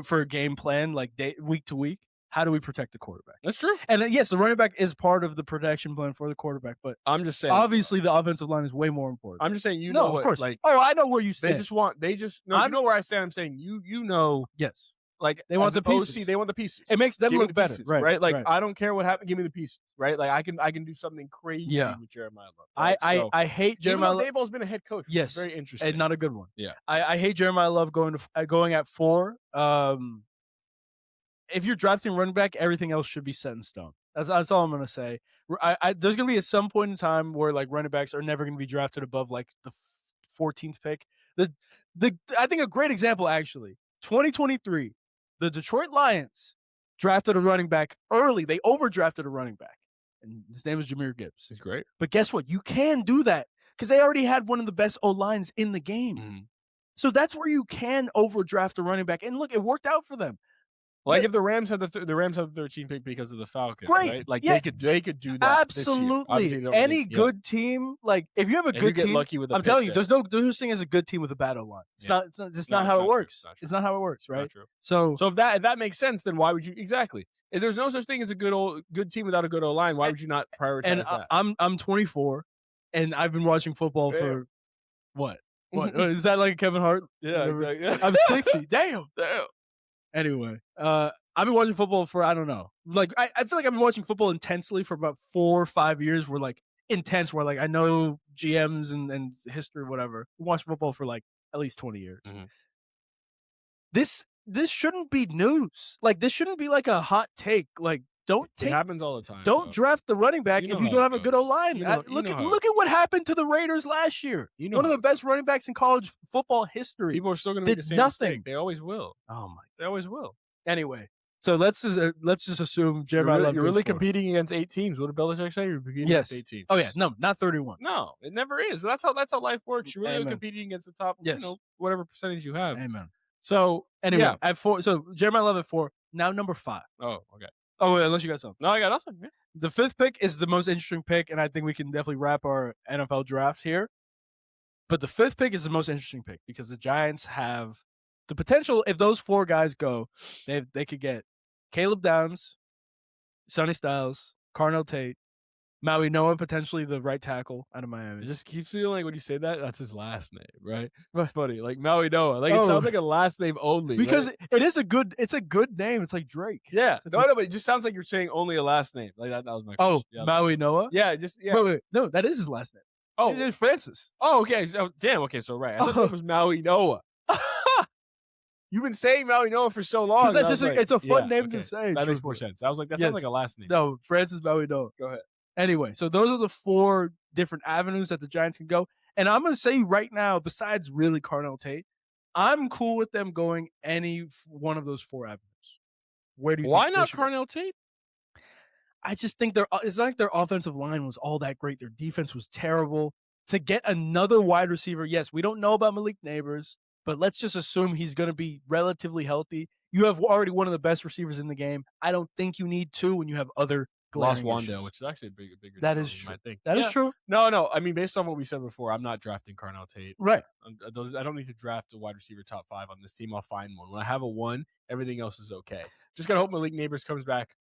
for a game plan, like week to week, how do we protect the quarterback? That's true. And yes, the running back is part of the protection plan for the quarterback, but I'm just saying, obviously the offensive line is way more important. I'm just saying, of course. Like, I know where you stand. You know where I stand. I'm saying, yes. Like they want the pieces. They want the pieces. It makes them look better, right? Like I don't care what happened. Give me the pieces, right? Like I can do something crazy with Jeremiah Love. Right? I hate Jeremiah Love. Daboll's been a head coach. Yes, it's very interesting, and not a good one. Yeah, I hate Jeremiah Love going at 4. If you're drafting running back, everything else should be set in stone. That's all I'm gonna say. There's gonna be at some point in time where like running backs are never gonna be drafted above like the 14th pick. I think a great example actually, 2023, the Detroit Lions drafted a running back early. They overdrafted a running back, and his name is Jahmyr Gibbs. He's great. But guess what? You can do that because they already had one of the best O-lines in the game. Mm-hmm. So that's where you can overdraft a running back, and look, it worked out for them. Like if the Rams had the 13th pick because of the Falcons, right? Like they could do that. Absolutely. Any good team, like if you have a good team, lucky with I'm telling you, there's no thing as a good team with a bad O-line. It's not how it works. It's not how it works, right? So if that makes sense, then why would you exactly? If there's no such thing as a good team without a good O-line, why would you not prioritize that? I'm 24, and I've been watching football for what? What is that like Kevin Hart? Yeah, exactly. I'm 60. Damn. Anyway, I've been watching football for, I don't know. Like, I feel like I've been watching football intensely for about 4 or 5 years. Where like intense, where like I know GMs and history, or whatever. I watched football for like at least 20 years. Mm-hmm. This shouldn't be news. Like, this shouldn't be like a hot take. Like, it happens all the time. Don't draft the running back if you don't have a good O-line. Look at what happened to the Raiders last year. One of the best running backs in college football history. People are still going to make the same mistake. They always will. Oh my! They always will. Anyway, so let's just assume Jeremiah Love. You're really competing against 8 teams. What did Belichick say? You're competing against 8 teams. Oh yeah, no, not 31. No, it never is. That's how life works. You're really competing against the top. Yes. Whatever percentage you have. Amen. So anyway, at 4. So Jeremiah Love at 4. Now number 5. Oh, okay. Oh, wait, unless you got something. No, I got nothing. Yeah. The 5th pick is the most interesting pick, and I think we can definitely wrap our NFL draft here. But the 5th pick is the most interesting pick because the Giants have the potential. If those 4 guys go, they could get Caleb Downs, Sonny Styles, Carnell Tate, Maui Noah, potentially the right tackle out of Miami. It just keeps feeling like when you say that, that's his last name, right? That's funny. Like Maui Noah. Like it sounds like a last name only. Because right? it's a good name. It's like Drake. Yeah. No, but it just sounds like you're saying only a last name. Like that was my question. Oh, Maui Noah? Yeah, Wait. No, that is his last name. Oh. It's Francis. Oh, okay. So, damn, okay, so right. I thought it was Maui Noah. You've been saying Maui Noah for so long. That's just it's a fun name to say. That makes more sense. I was like, that sounds like a last name. No, Francis Maui Noah. Go ahead. Anyway, so those are the 4 different avenues that the Giants can go. And I'm going to say right now, besides really Carnell Tate, I'm cool with them going any one of those 4 avenues. Where do you Why not Carnell Tate? I just think it's not like their offensive line was all that great. Their defense was terrible. To get another wide receiver, yes, we don't know about Malik Neighbors, but let's just assume he's going to be relatively healthy. You have already one of the best receivers in the game. I don't think you need 2 when you have other lost glaring Wandale, issues. which is actually a bigger That deal is than you true. might think. That is true. No. I mean, based on what we said before, I'm not drafting Carnell Tate. Right. I don't need to draft a wide receiver top 5 on this team. I'll find one. When I have a 1, everything else is okay. Just gotta hope Malik Neighbors comes back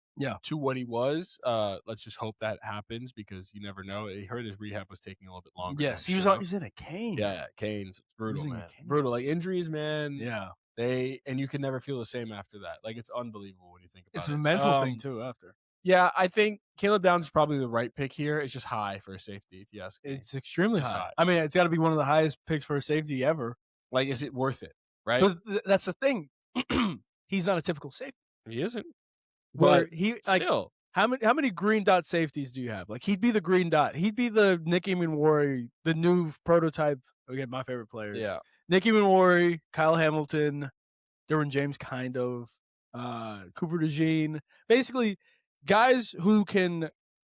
to what he was. Let's just hope that happens because you never know. He heard his rehab was taking a little bit longer. Yes, he was in a cane. Yeah, canes. It's brutal, man. Cane. Brutal. Like injuries, man. Yeah. And you can never feel the same after that. Like it's unbelievable when you think about it. It's a mental thing too after. Yeah, I think Caleb Downs is probably the right pick here. It's just high for a safety, if you ask me. It's extremely high. I mean, it's got to be one of the highest picks for a safety ever. Like, is it worth it? Right? But that's the thing. He's not a typical safety. He isn't. Where But he like still. how many green dot safeties do you have? Like he'd be the green dot. He'd be the Nicky Minwari, the new prototype. Again, my favorite players. Yeah. Nicky Minwari, Kyle Hamilton, Derwin James, kind of, Cooper DeJean. Basically, guys who can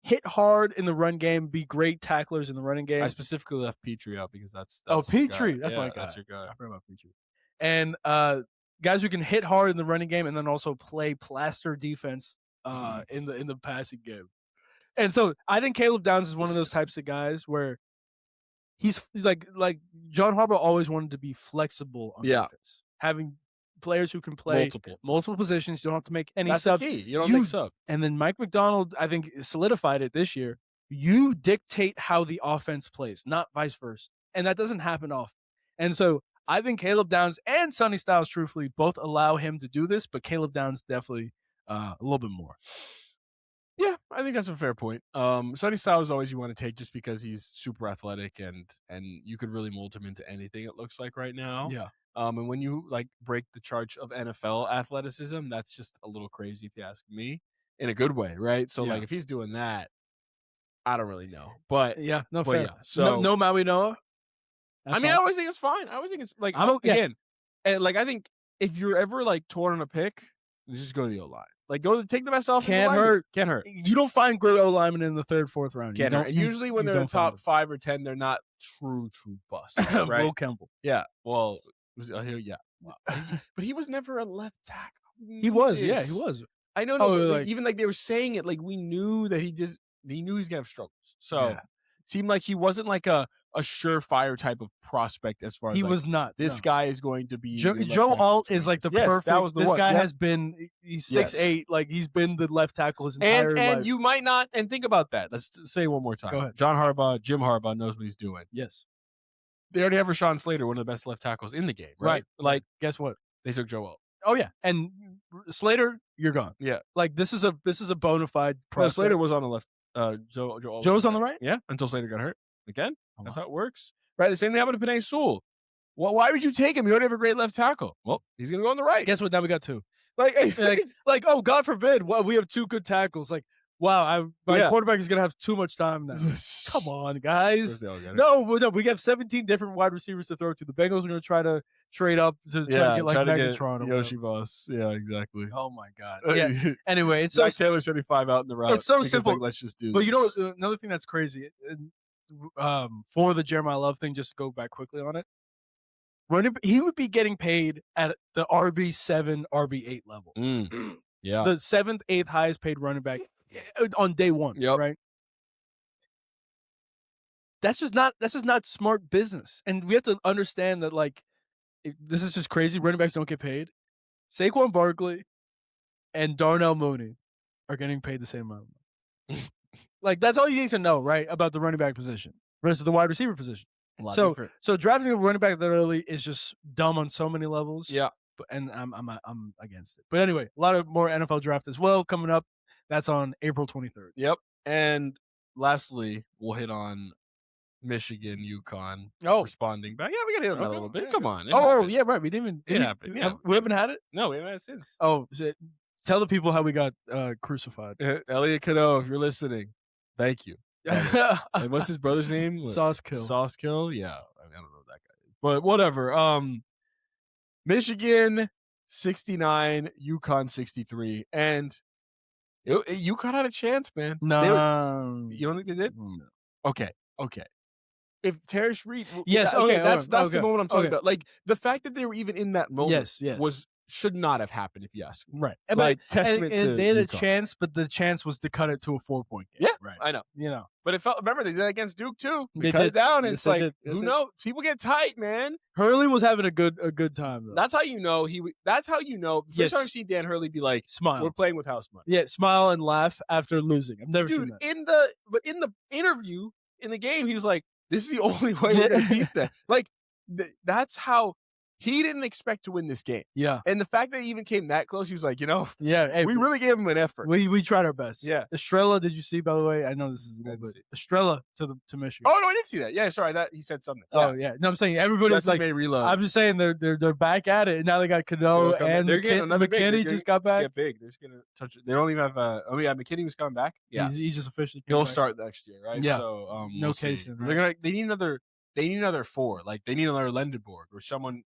hit hard in the run game, be great tacklers in the running game. I specifically left Petrie out because that's Petrie. That's my guy. That's your guy. I forgot about Petrie. And guys who can hit hard in the running game and then also play plaster defense in the passing game. And so I think Caleb Downs is one of those types of guys where he's like John Harbaugh always wanted to be flexible on defense, having players who can play multiple positions. You don't have to make any subs. That's the key. You don't make sub. And then Mike McDonald, I think, solidified it this year. You dictate how the offense plays, not vice versa. And that doesn't happen often. And so I think Caleb Downs and Sonny Styles, truthfully, both allow him to do this, but Caleb Downs definitely a little bit more. Yeah, I think that's a fair point. Sonny Styles is always you want to take just because he's super athletic and you could really mold him into anything it looks like right now. Yeah. And when you like break the charge of NFL athleticism, that's just a little crazy if you ask me, in a good way, right? So like if he's doing that, I don't really know, but fair. Yeah, so no Maui Noah. I mean, I always think it's fine. I always think it's like again, and like I think if you're ever like torn on a pick, just go to the O line. Like take the best off. Can't hurt. You don't find great O linemen in the 3rd, 4th round. Can't hurt. And usually when they're in the top 5 or 10, they're not true busts. Right? Will Kemble. Yeah. Well. Yeah. Wow. But he was never a left tackle. He was. Yeah, he was. I know. Like, even like they were saying it, like we knew that he knew he's gonna have struggles. So it seemed like he wasn't like a surefire type of prospect as far as he was not. This guy is going to be Joe Alt is like the perfect. That was the this one. guy has been. He's 6'8". Like he's been the left tackle his entire life. And you might not. And think about that. Let's say it one more time. Go ahead. Jim Harbaugh knows what he's doing. Yes. They already have Rashawn Slater, one of the best left tackles in the game, right? Like, guess what? They took Joe Alt. Oh yeah, and Slater, you're gone. Yeah, like this is a bona fide prospect. Slater was on the left. Joe was on the right. Yeah, until Slater got hurt again. That's how it works, right? The same thing happened to Penei Sewell. Well, why would you take him? You already have a great left tackle. Well, he's gonna go on the right. Guess what? Now we got 2. Like oh, God forbid, well, we have 2 good tackles. Like wow, my quarterback is gonna have too much time now. Come on, guys. No, we have 17 different wide receivers to throw to. The Bengals are gonna try to trade up to try to get like Megatron or Yoshi Boss. Yeah, exactly. Oh my God. Yeah. Anyway, it's so Taylor 75 out in the route. It's so simple. Like, let's just do. But this. you know, another thing that's crazy. For the Jeremiah Love thing, just to go back quickly on it. He would be getting paid at the RB7, RB8 level. Yeah, the 7th, 8th highest paid running back on day one. Yep. Right. That's just not smart business, and we have to understand that like this is just crazy. Running backs don't get paid. Saquon Barkley and Darnell Mooney are getting paid the same amount of money. Like that's all you need to know, right, about the running back position versus the wide receiver position. So drafting a running back that early is just dumb on so many levels. Yeah, and I'm against it. But anyway, a lot of more NFL draft as well coming up. That's on April 23rd. Yep. And lastly, we'll hit on Michigan, UConn. Responding back. Yeah, we gotta hit on that a little bit. Come on. Yeah, right. We didn't even. It happened. Yeah. We haven't had it. No, we haven't had it since. Oh, tell the people how we got crucified. Elliot Cadeau, if you're listening, thank you. And what's his brother's name? Sauce Kill. Yeah, I don't know that guy, but whatever. Michigan 69, UConn 63, and UConn had a chance, man. No, you don't think they did? No. Okay. If Terrence Reed, yes, that's the moment I'm talking about. Like the fact that they were even in that moment, was should not have happened, if you ask me. Right. Like, testament and to they had a UConn. chance, but the chance was to cut it to a 4-point game. Yeah, right. I know. You know, But it felt. Remember, they did that against Duke too. They cut did. it down, and Yes, it's they like, did. Yes, who they knows? People get tight, man. Hurley was having a good time though. That's how you know That's how you know. The Yes. first time I've seen Dan Hurley be like, Smile. "We're playing with house money." Yeah, smile and laugh after losing. I've never seen Dude, that. in the interview in the game, he was like, "This is the only way we're gonna beat them." Like, that's how he didn't expect to win this game. Yeah. And the fact that he even came that close, he was like, Yeah. Hey, we really gave him an effort. we tried our best. Yeah. Estrella, did you see, by the way? I know this is a I little didn't bit. Estrella to Michigan. Oh no, I didn't see that. Yeah, sorry, that he said something. Oh yeah. No, I'm saying everybody was like, reload. I'm just saying they're back at it. And now they got Cano and They're getting another big. McKinney just got back. Get big. They're just gonna touch it. They don't even have. Oh yeah, McKinney was coming back. Yeah, he's just officially. he'll start next year, right? Yeah. So No we'll case see. in, They're gonna. They need another. They need another 4. Like they need another Lendenborg or someone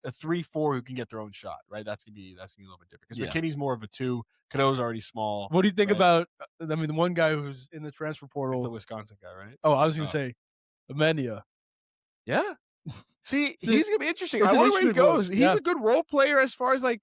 a 3-4 who can get their own shot. Right. That's gonna be a little bit different because McKinney's more of a 2. Cano's already small. What do you think right? about? I mean, the one guy who's in the transfer He's portal. the Wisconsin guy, right? Oh, I was gonna say, Amenia. Yeah. See, he's gonna be interesting. it's I an wonder where he interesting goes. one. He's Yeah. a good role player as far as like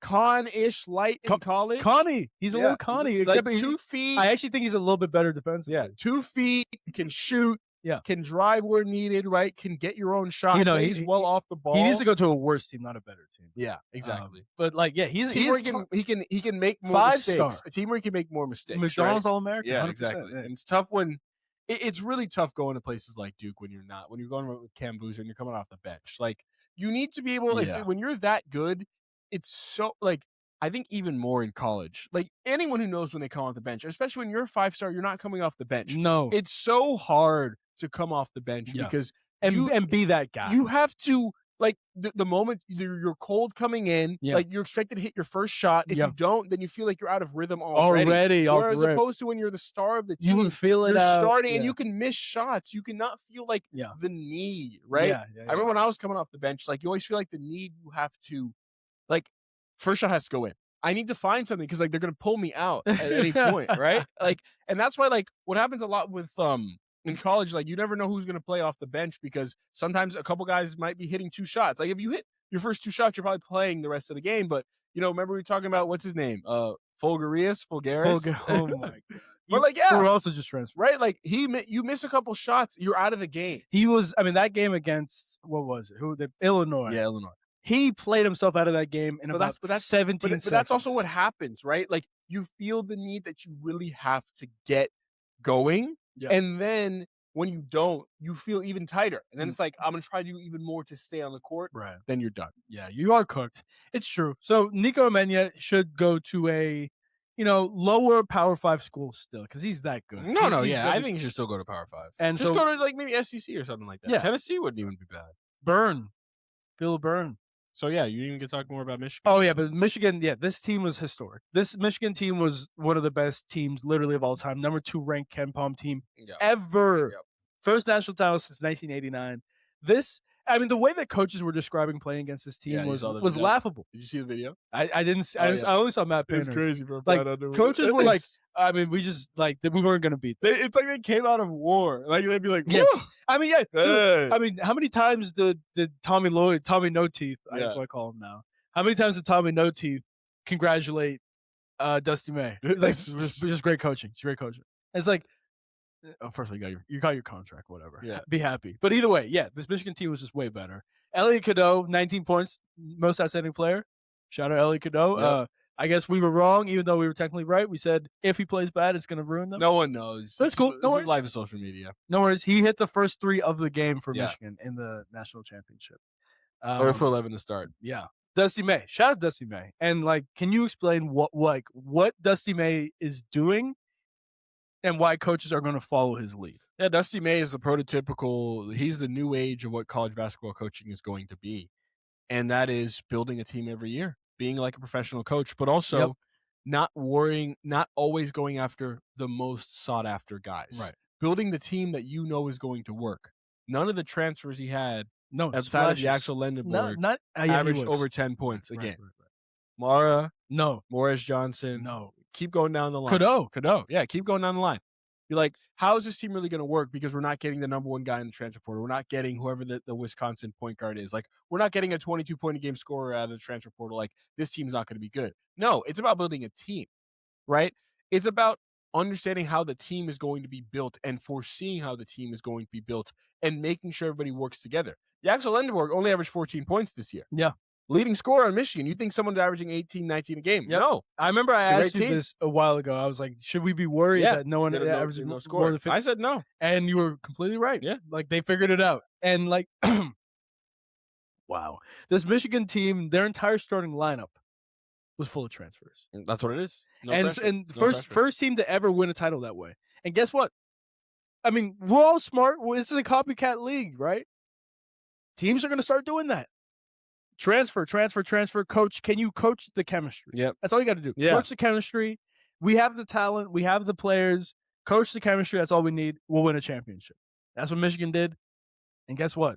con-ish light in college. Connie. He's a little Connie. Like Except 2 feet. I actually think he's a little bit better defensively. Yeah, 2 feet, can shoot, Yeah. can drive where needed, right? Can get your own shot. You know, he's well off the ball. He needs to go to a worse team, not a better team. Yeah, exactly. But like, yeah, he can make more 5-star. mistakes. A team where he can make more mistakes. McDonald's right? All-American. Yeah, 100%, exactly. yeah. And it's tough when it's really tough going to places like Duke when you're going with Cam Boozer and you're coming off the bench. Like you need to be able when you're that good. It's so like. I think even more in college. Like anyone who knows when they come off the bench, especially when you're a 5-star, you're not coming off the bench. No. It's so hard to come off the bench because and be that guy. You have to like the moment you're cold coming in, like you're expected to hit your first shot. If you don't, then you feel like you're out of rhythm already. Whereas opposed to when you're the star of the team, you can feel it. You're out. starting and you can miss shots. You cannot feel like the need, right? Yeah. I remember when I was coming off the bench, like you always feel like the need you have to, like first shot has to go in. I need to find something because like they're gonna pull me out at any point, right? Like, and that's why like what happens a lot with in college, like you never know who's gonna play off the bench because sometimes a couple guys might be hitting 2 shots. Like if you hit your first 2 shots, you're probably playing the rest of the game. But remember we were talking about what's his name? Fulgaris. Oh my god. But like we're also just transferred, right? Like you miss a couple shots, you're out of the game. He was. I mean, that game against what was it? Illinois. Yeah, Illinois. He played himself out of that game in about 17 seconds. But that's also what happens, right? Like you feel the need that you really have to get going, and then when you don't, you feel even tighter. And then it's like I'm gonna try to do even more to stay on the court. Right. Then you're done. Yeah, you are cooked. It's true. So Nico Amenia should go to a lower Power 5 school still because he's that good. I think he should still go to Power 5 and just go to like maybe SEC or something like that. Yeah. Tennessee wouldn't even be bad. Bill Byrne. So yeah, you didn't even get to talk more about Michigan. Oh yeah, but Michigan, this team was historic. This Michigan team was one of the best teams literally of all time. Number 2 ranked Ken Palm team ever. Yep. First national title since 1989. The way that coaches were describing playing against this team was laughable. Did you see the video? I didn't see. I only saw Matt Painter. It's crazy, bro. Like coaches were like, we just like we weren't gonna beat them. It's like they came out of war. Like they'd be like, yes. Whoa! Dude, how many times did Tommy No Teeth? That's what I call him now. How many times did Tommy No Teeth congratulate Dusty May? Like, just great coaching. It's great coaching. It's like, first of all, you got your contract, whatever. Yeah, be happy. But either way, this Michigan team was just way better. Elliot Cadeau, 19 points, most outstanding player. Shout out Elliot Cadeau. Yep. I guess we were wrong, even though we were technically right. We said if he plays bad, it's going to ruin them. No one knows. That's cool. No worries. Live social media. No worries. He hit the first 3 of the game for Michigan in the national championship. Or for 11 to start. Yeah. Dusty May. Shout out Dusty May. And can you explain what Dusty May is doing and why coaches are going to follow his lead? Yeah, Dusty May is the prototypical. He's the new age of what college basketball coaching is going to be, and that is building a team every year. Being like a professional coach, but also not worrying, not always going after the most sought after guys. Right. Building the team that is going to work. None of the transfers he had outside of the actual Lendenborg averaged over 10 points a game. Right. Mara, no. Morris Johnson, no. Keep going down the line. Cadeau. Yeah, keep going down the line. You're like, how is this team really going to work? Because we're not getting the number one guy in the transfer portal. We're not getting whoever the Wisconsin point guard is. Like, we're not getting a 22-point-a-game scorer out of the transfer portal. Like, this team's not going to be good. No, it's about building a team, right? It's about understanding how the team is going to be built and foreseeing how the team is going to be built and making sure everybody works together. Axel Lendeborg only averaged 14 points this year. Yeah. Leading scorer on Michigan. You think someone's averaging 18, 19 a game? Yep. No. I remember I asked you team. this a while ago. I was like, should we be worried that no one averages no more score? than 50? I said no. And you were completely right. Yeah. Like, they figured it out. And, like, wow. This Michigan team, their entire starting lineup was full of transfers. That's what it is. And first team to ever win a title that way. And guess what? I mean, we're all smart. This is a copycat league, right? Teams are going to start doing that. Transfer. Coach, can you coach the chemistry? Yep. That's all you got to do. Yeah. Coach the chemistry. We have the talent. We have the players. Coach the chemistry. That's all we need. We'll win a championship. That's what Michigan did. And guess what?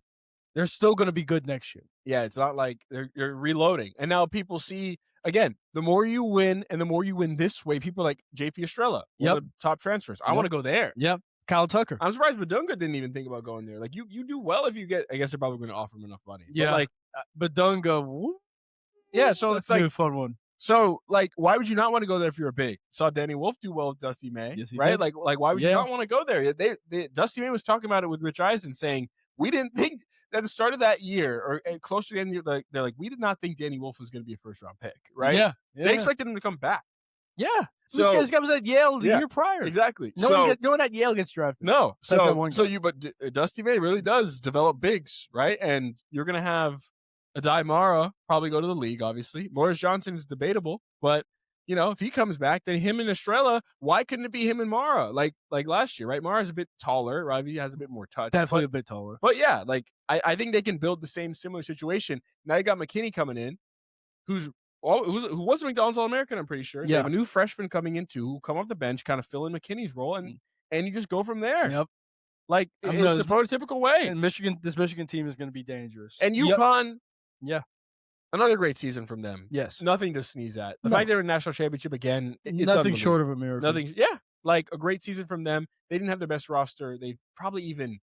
They're still going to be good next year. Yeah, it's not like you're reloading. And now people see, again, the more you win and the more you win this way, people are like JP Estrella, one of the top transfers. I want to go there. Yep. Kyle Tucker. I'm surprised Badunga didn't even think about going there. Like, you do well if you get, I guess they're probably going to offer him enough money. Yeah. But like, Badunga. Yeah, so it's like a fun one. So, like, why would you not want to go there if you're a big? Saw Danny Wolf do well with Dusty May, yes, he right? did. Like, why would you not want to go there? Dusty May was talking about it with Rich Eisen, saying we didn't think at the start of that year or close to the end of the year, they're like, we did not think Danny Wolf was going to be a first-round pick, right? Yeah. They expected him to come back. Yeah. So this guy was at Yale the year prior. Exactly. No one at Yale gets drafted. No. But Dusty May really does develop bigs, right? And you're going to have Adai Mara probably go to the league, obviously. Morris Johnson is debatable, but you know, if he comes back, then him and Estrella, why couldn't it be him and Mara like last year, right? Mara's a bit taller, right? He has a bit more touch. Definitely a bit taller. But yeah, like I think they can build the same similar situation. Now you got McKinney coming in, who was a McDonald's All-American, I'm pretty sure. They have a new freshman coming in too, who come off the bench, kind of fill in McKinney's role, and you just go from there. Yep. Like it's a prototypical way. And this Michigan team is going to be dangerous. And UConn, another great season from them. Yes. Nothing to sneeze at. The fact they're in national championship again, it's nothing short of a miracle. Like a great season from them. They didn't have the best roster. They probably even,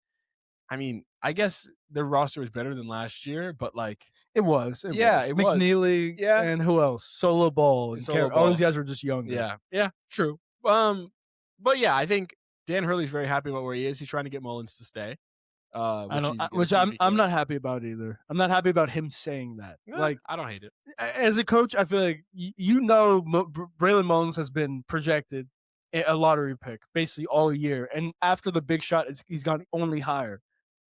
I guess their roster was better than last year, but like it was. It was. McNeely, and who else? Solo Ball and Solo Ball. All those guys were just young. Yeah, true. But yeah, I think Dan Hurley's very happy about where he is. He's trying to get Mullins to stay. I'm not happy about either. I'm not happy about him saying that. Like, I don't hate it. As a coach, I feel like Braylon Mullins has been projected a lottery pick basically all year, and after the big shot, he's gone only higher.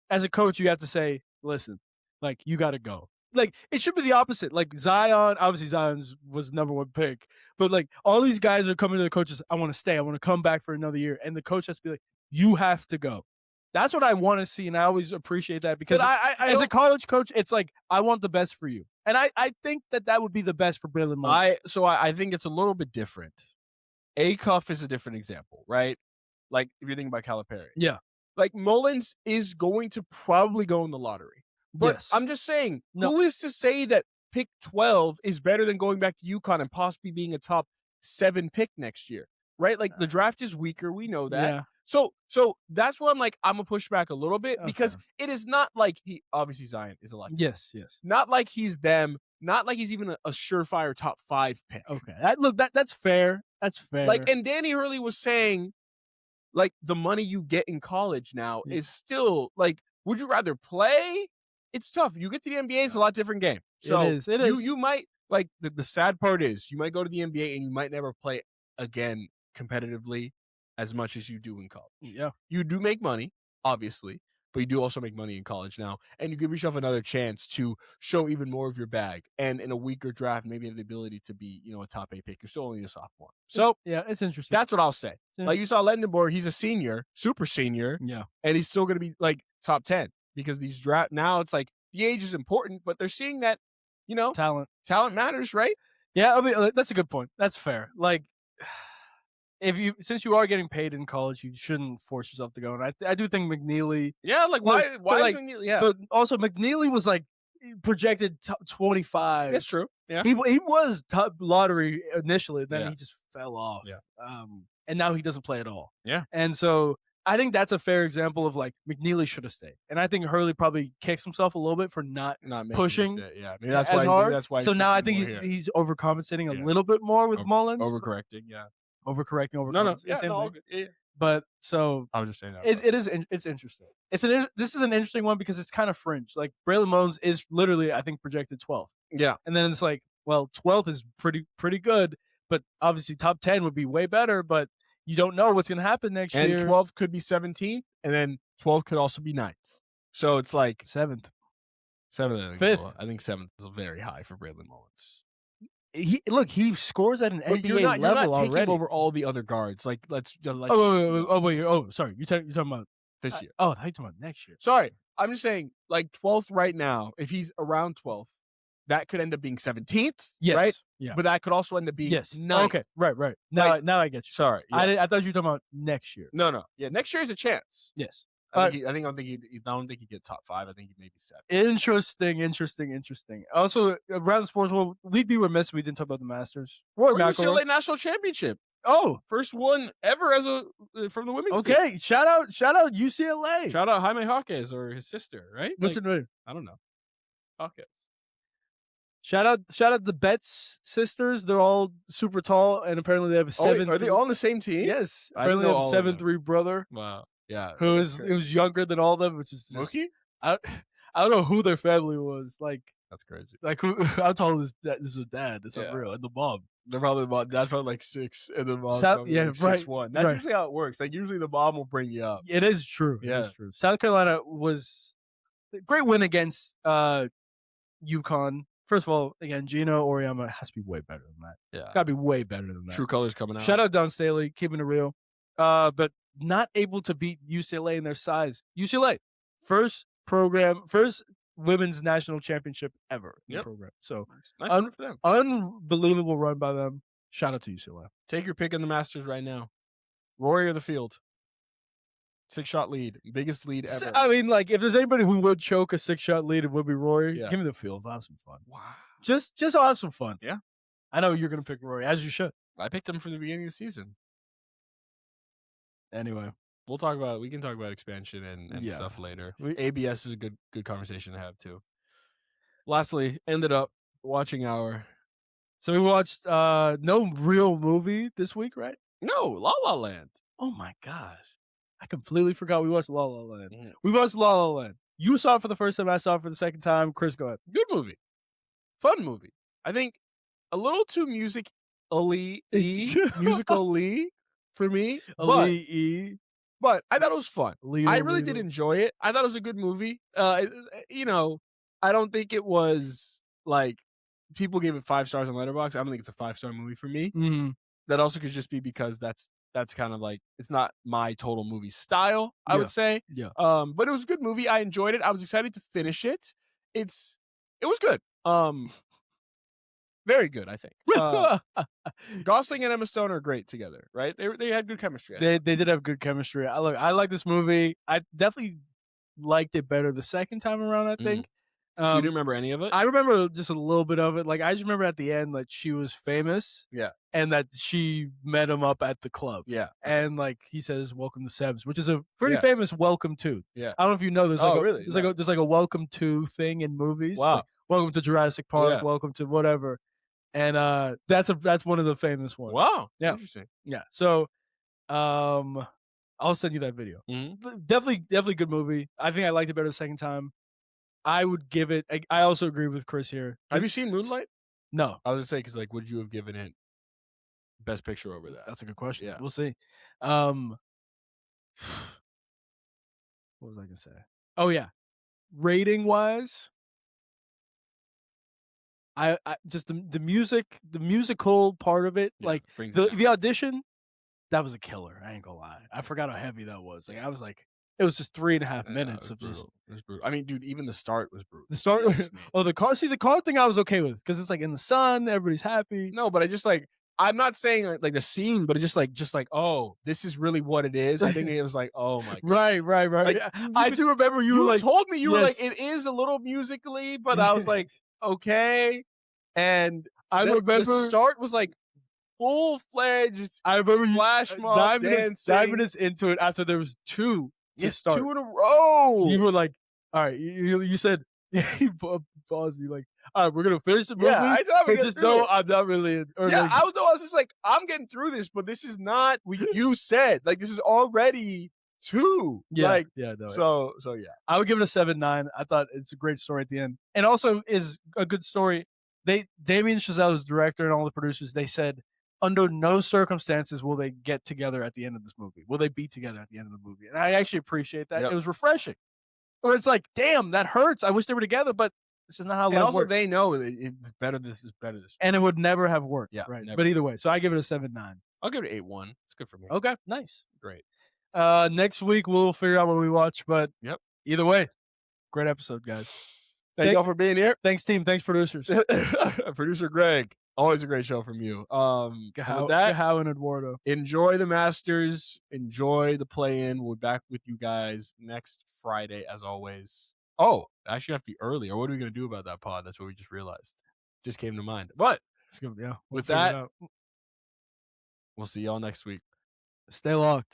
As a coach, you have to say, listen, like, you got to go. Like, it should be the opposite. Like, Zion, obviously Zion's was the number one pick, but like all these guys are coming to the coaches. I want to stay. I want to come back for another year, and the coach has to be like, you have to go. That's what I want to see, and I always appreciate that because as a college coach, it's like, I want the best for you. And I think that would be the best for Braylon Mullins. I think it's a little bit different. Acuff is a different example, right? Like, if you're thinking about Calipari. Yeah. Like, Mullins is going to probably go in the lottery. But yes. I'm just saying, who is to say that pick 12 is better than going back to UConn and possibly being a top 7 pick next year, right? Like, the draft is weaker. We know that. Yeah. So that's why I'm like, I'm going to push back a little bit because it is not like obviously Zion is elected. Yes. Not like he's them. Not like he's even a surefire top 5 pick. Okay. That's fair. That's fair. Like, and Danny Hurley was saying, like, the money you get in college now is still, like, would you rather play? It's tough. You get to the NBA, it's a lot different game. So it is. You might, like, the sad part is you might go to the NBA and you might never play again competitively as much as you do in college. Yeah. You do make money, obviously, but you do also make money in college now. And you give yourself another chance to show even more of your bag. And in a weaker draft, maybe have the ability to be, a top 8 pick. You're still only a sophomore. So yeah, it's interesting. That's what I'll say. Like, you saw Lendenborg, he's a senior, super senior. Yeah. And he's still going to be like top 10 because these draft now it's like the age is important, but they're seeing that, talent matters, right? Yeah. That's a good point. That's fair. Like, since you are getting paid in college, you shouldn't force yourself to go. And I do think McNeely. Yeah, like why is McNeely? Yeah, but also McNeely was like projected top 25. That's true. Yeah, he was top lottery initially, then he just fell off. Yeah. and now he doesn't play at all. Yeah. And so I think that's a fair example of like McNeely should have stayed. And I think Hurley probably kicks himself a little bit for not pushing Yeah, maybe that's as why. hard. That's why. So now I think here. he's overcompensating a little bit more with Mullins. Overcorrecting, yeah. Overcorrecting. No. Yeah, Same thing. Yeah. But so I was just saying that. It's interesting. This is an interesting one because it's kind of fringe. Like Braylon Mullins is literally, I think, projected 12th. Yeah. And then it's like, well, 12th is pretty good, but obviously top 10 would be way better, but you don't know what's going to happen next year. And 12th could be 17th, and then 12th could also be 9th. So it's like 7th. 7th, 5th. I think 7th is very high for Braylon Mullins. He scores at an NBA level you're not taking already over all the other guards. Like let's. Like, wait. Sorry. You're talking about this year. I thought you talking about next year. Sorry, I'm just saying. Like 12th right now, if he's around 12th, that could end up being 17th. Yes. Right. Yeah. But that could also end up being 9th. Okay. Right. Now I get you. Sorry. Yeah. I thought you were talking about next year. No. Yeah. Next year is a chance. Yes. I don't think he'd get top 5. I think he'd maybe 7. Interesting. Also, around the sports world, we'd be remiss if we didn't talk about the Masters. Rory McIlroy. UCLA National Championship. Oh, first one ever from the women's team. Okay, shout out UCLA. Shout out Jaime Jaquez or his sister, right? What's her name? I don't know. Jaquez. Shout out the Betts sisters. They're all super tall, and apparently they have a 7. Are they all on the same team? Yes. Apparently they have a 7'3" brother. Wow. Yeah. Who was younger than all of them, which is just Mookie? I don't know who their family was. Like that's crazy. Like how tall is that? This is dad. It's unreal. And the mom. They're probably that's probably like 6, and the mom's like right. 6'1". That's usually how it works. Like usually the mom will bring you up. It is true. Yeah. It is true. South Carolina was a great win against UConn. First of all, again, Gino Oriama has to be way better than that. Yeah. Gotta be way better than that. True colors coming out. Shout out Don Staley, keeping it real. But not able to beat UCLA in their size. UCLA, first women's national championship ever in the program. So nice run for them. Unbelievable run by them. Shout out to UCLA. Take your pick in the Masters right now. Rory or the field? 6-shot lead. Biggest lead ever. I mean, like, if there's anybody who would choke a 6-shot lead, it would be Rory. Yeah. Give me the field. I'll have some fun. Wow. Just I'll have some fun. Yeah. I know you're going to pick Rory, as you should. I picked him from the beginning of the season. Anyway. We can talk about expansion and stuff later. ABS is a good conversation to have, too. Lastly, ended up watching So we watched no real movie this week, right? No, La La Land. Oh, my gosh. I completely forgot we watched La La Land. Mm-hmm. We watched La La Land. You saw it for the first time. I saw it for the second time. Chris, go ahead. Good movie. Fun movie. I think a little too musical-y for me. But I thought it was fun. I really did enjoy it. I thought it was a good movie. I don't think it was like people gave it 5 stars on Letterboxd. I don't think it's a 5-star movie for me. Mm-hmm. That also could just be because that's kind of like it's not my total movie style. I would say. Yeah. But it was a good movie. I enjoyed it. I was excited to finish it. It was good. Very good, I think. Gosling and Emma Stone are great together, right? They had good chemistry. They did have good chemistry. I like this movie. I definitely liked it better the second time around, I think. So you didn't remember any of it? I remember just a little bit of it. Like, I just remember at the end, like, she was famous. Yeah. And that she met him up at the club. Yeah. And, like, he says, "Welcome to Seb's," which is a pretty famous welcome to. Yeah. I don't know if you know this. Really? There's like a welcome to thing in movies. Wow. Like, welcome to Jurassic Park. Welcome to whatever. And that's one of the famous ones. Wow. Yeah. Interesting. Yeah. So, I'll send you that video. Mm-hmm. Definitely good movie. I think I liked it better the second time. I would give it. I also agree with Chris here. Have you seen Moonlight? No. I was gonna say because like, would you have given it Best Picture over that? That's a good question. Yeah. We'll see. What was I gonna say? Oh yeah, rating wise, I just the musical part of it, like the audition, that was a killer. I ain't gonna lie. I forgot how heavy that was. Like I was like, it was just 3.5 minutes of just. It was brutal. I mean, dude, even the start was brutal. The start was the car thing I was okay with because it's like in the sun, everybody's happy. No, but I just like. I'm not saying like the scene, but it's just like, oh, this is really what it is. I think it was like, oh my god. Right. Like, I do remember you were like told me were like it is a little musically, but I was like, okay. And I remember the start was like full-fledged I remember flash mob 9 minutes into it after there was 2 to Yes, start. 2 in a row. You were like, all right, you said, you paused, you like, all right, we're going to finish the movie. Yeah, I thought we but get just through know it. I'm not really in. Or Yeah, like, I was just like, I'm getting through this, but this is not what you said. Like, this is already 2. yeah, Like, yeah, no, so yeah. I would give it a 7-9. I thought it's a great story at the end. And also is a good story. Damien Chazelle's director and all the producers, they said, under no circumstances will they get together at the end of this movie. Will they be together at the end of the movie? And I actually appreciate that. Yep. It was refreshing. Or it's like, damn, that hurts. I wish they were together, but this is not how And life also, works. they know it's better. This is better. This And it would never have worked. Yeah, right. never. But either way, so I give it a 7-9. I'll give it 8-1. It's good for me. Okay, nice. Great. Next week we'll figure out what we watch, but Yep. Either way, great episode, guys. Thank y'all for being here. Thanks, team. Thanks, producers. Producer Greg. Always a great show from you. With that, How and Eduardo. enjoy the Masters. Enjoy the play-in. We'll be back with you guys next Friday, as always. Oh, actually, have to be early. Or what are we going to do about that pod? That's what we just realized. Just came to mind. But It's good, yeah. with that, we'll see y'all next week. Stay locked.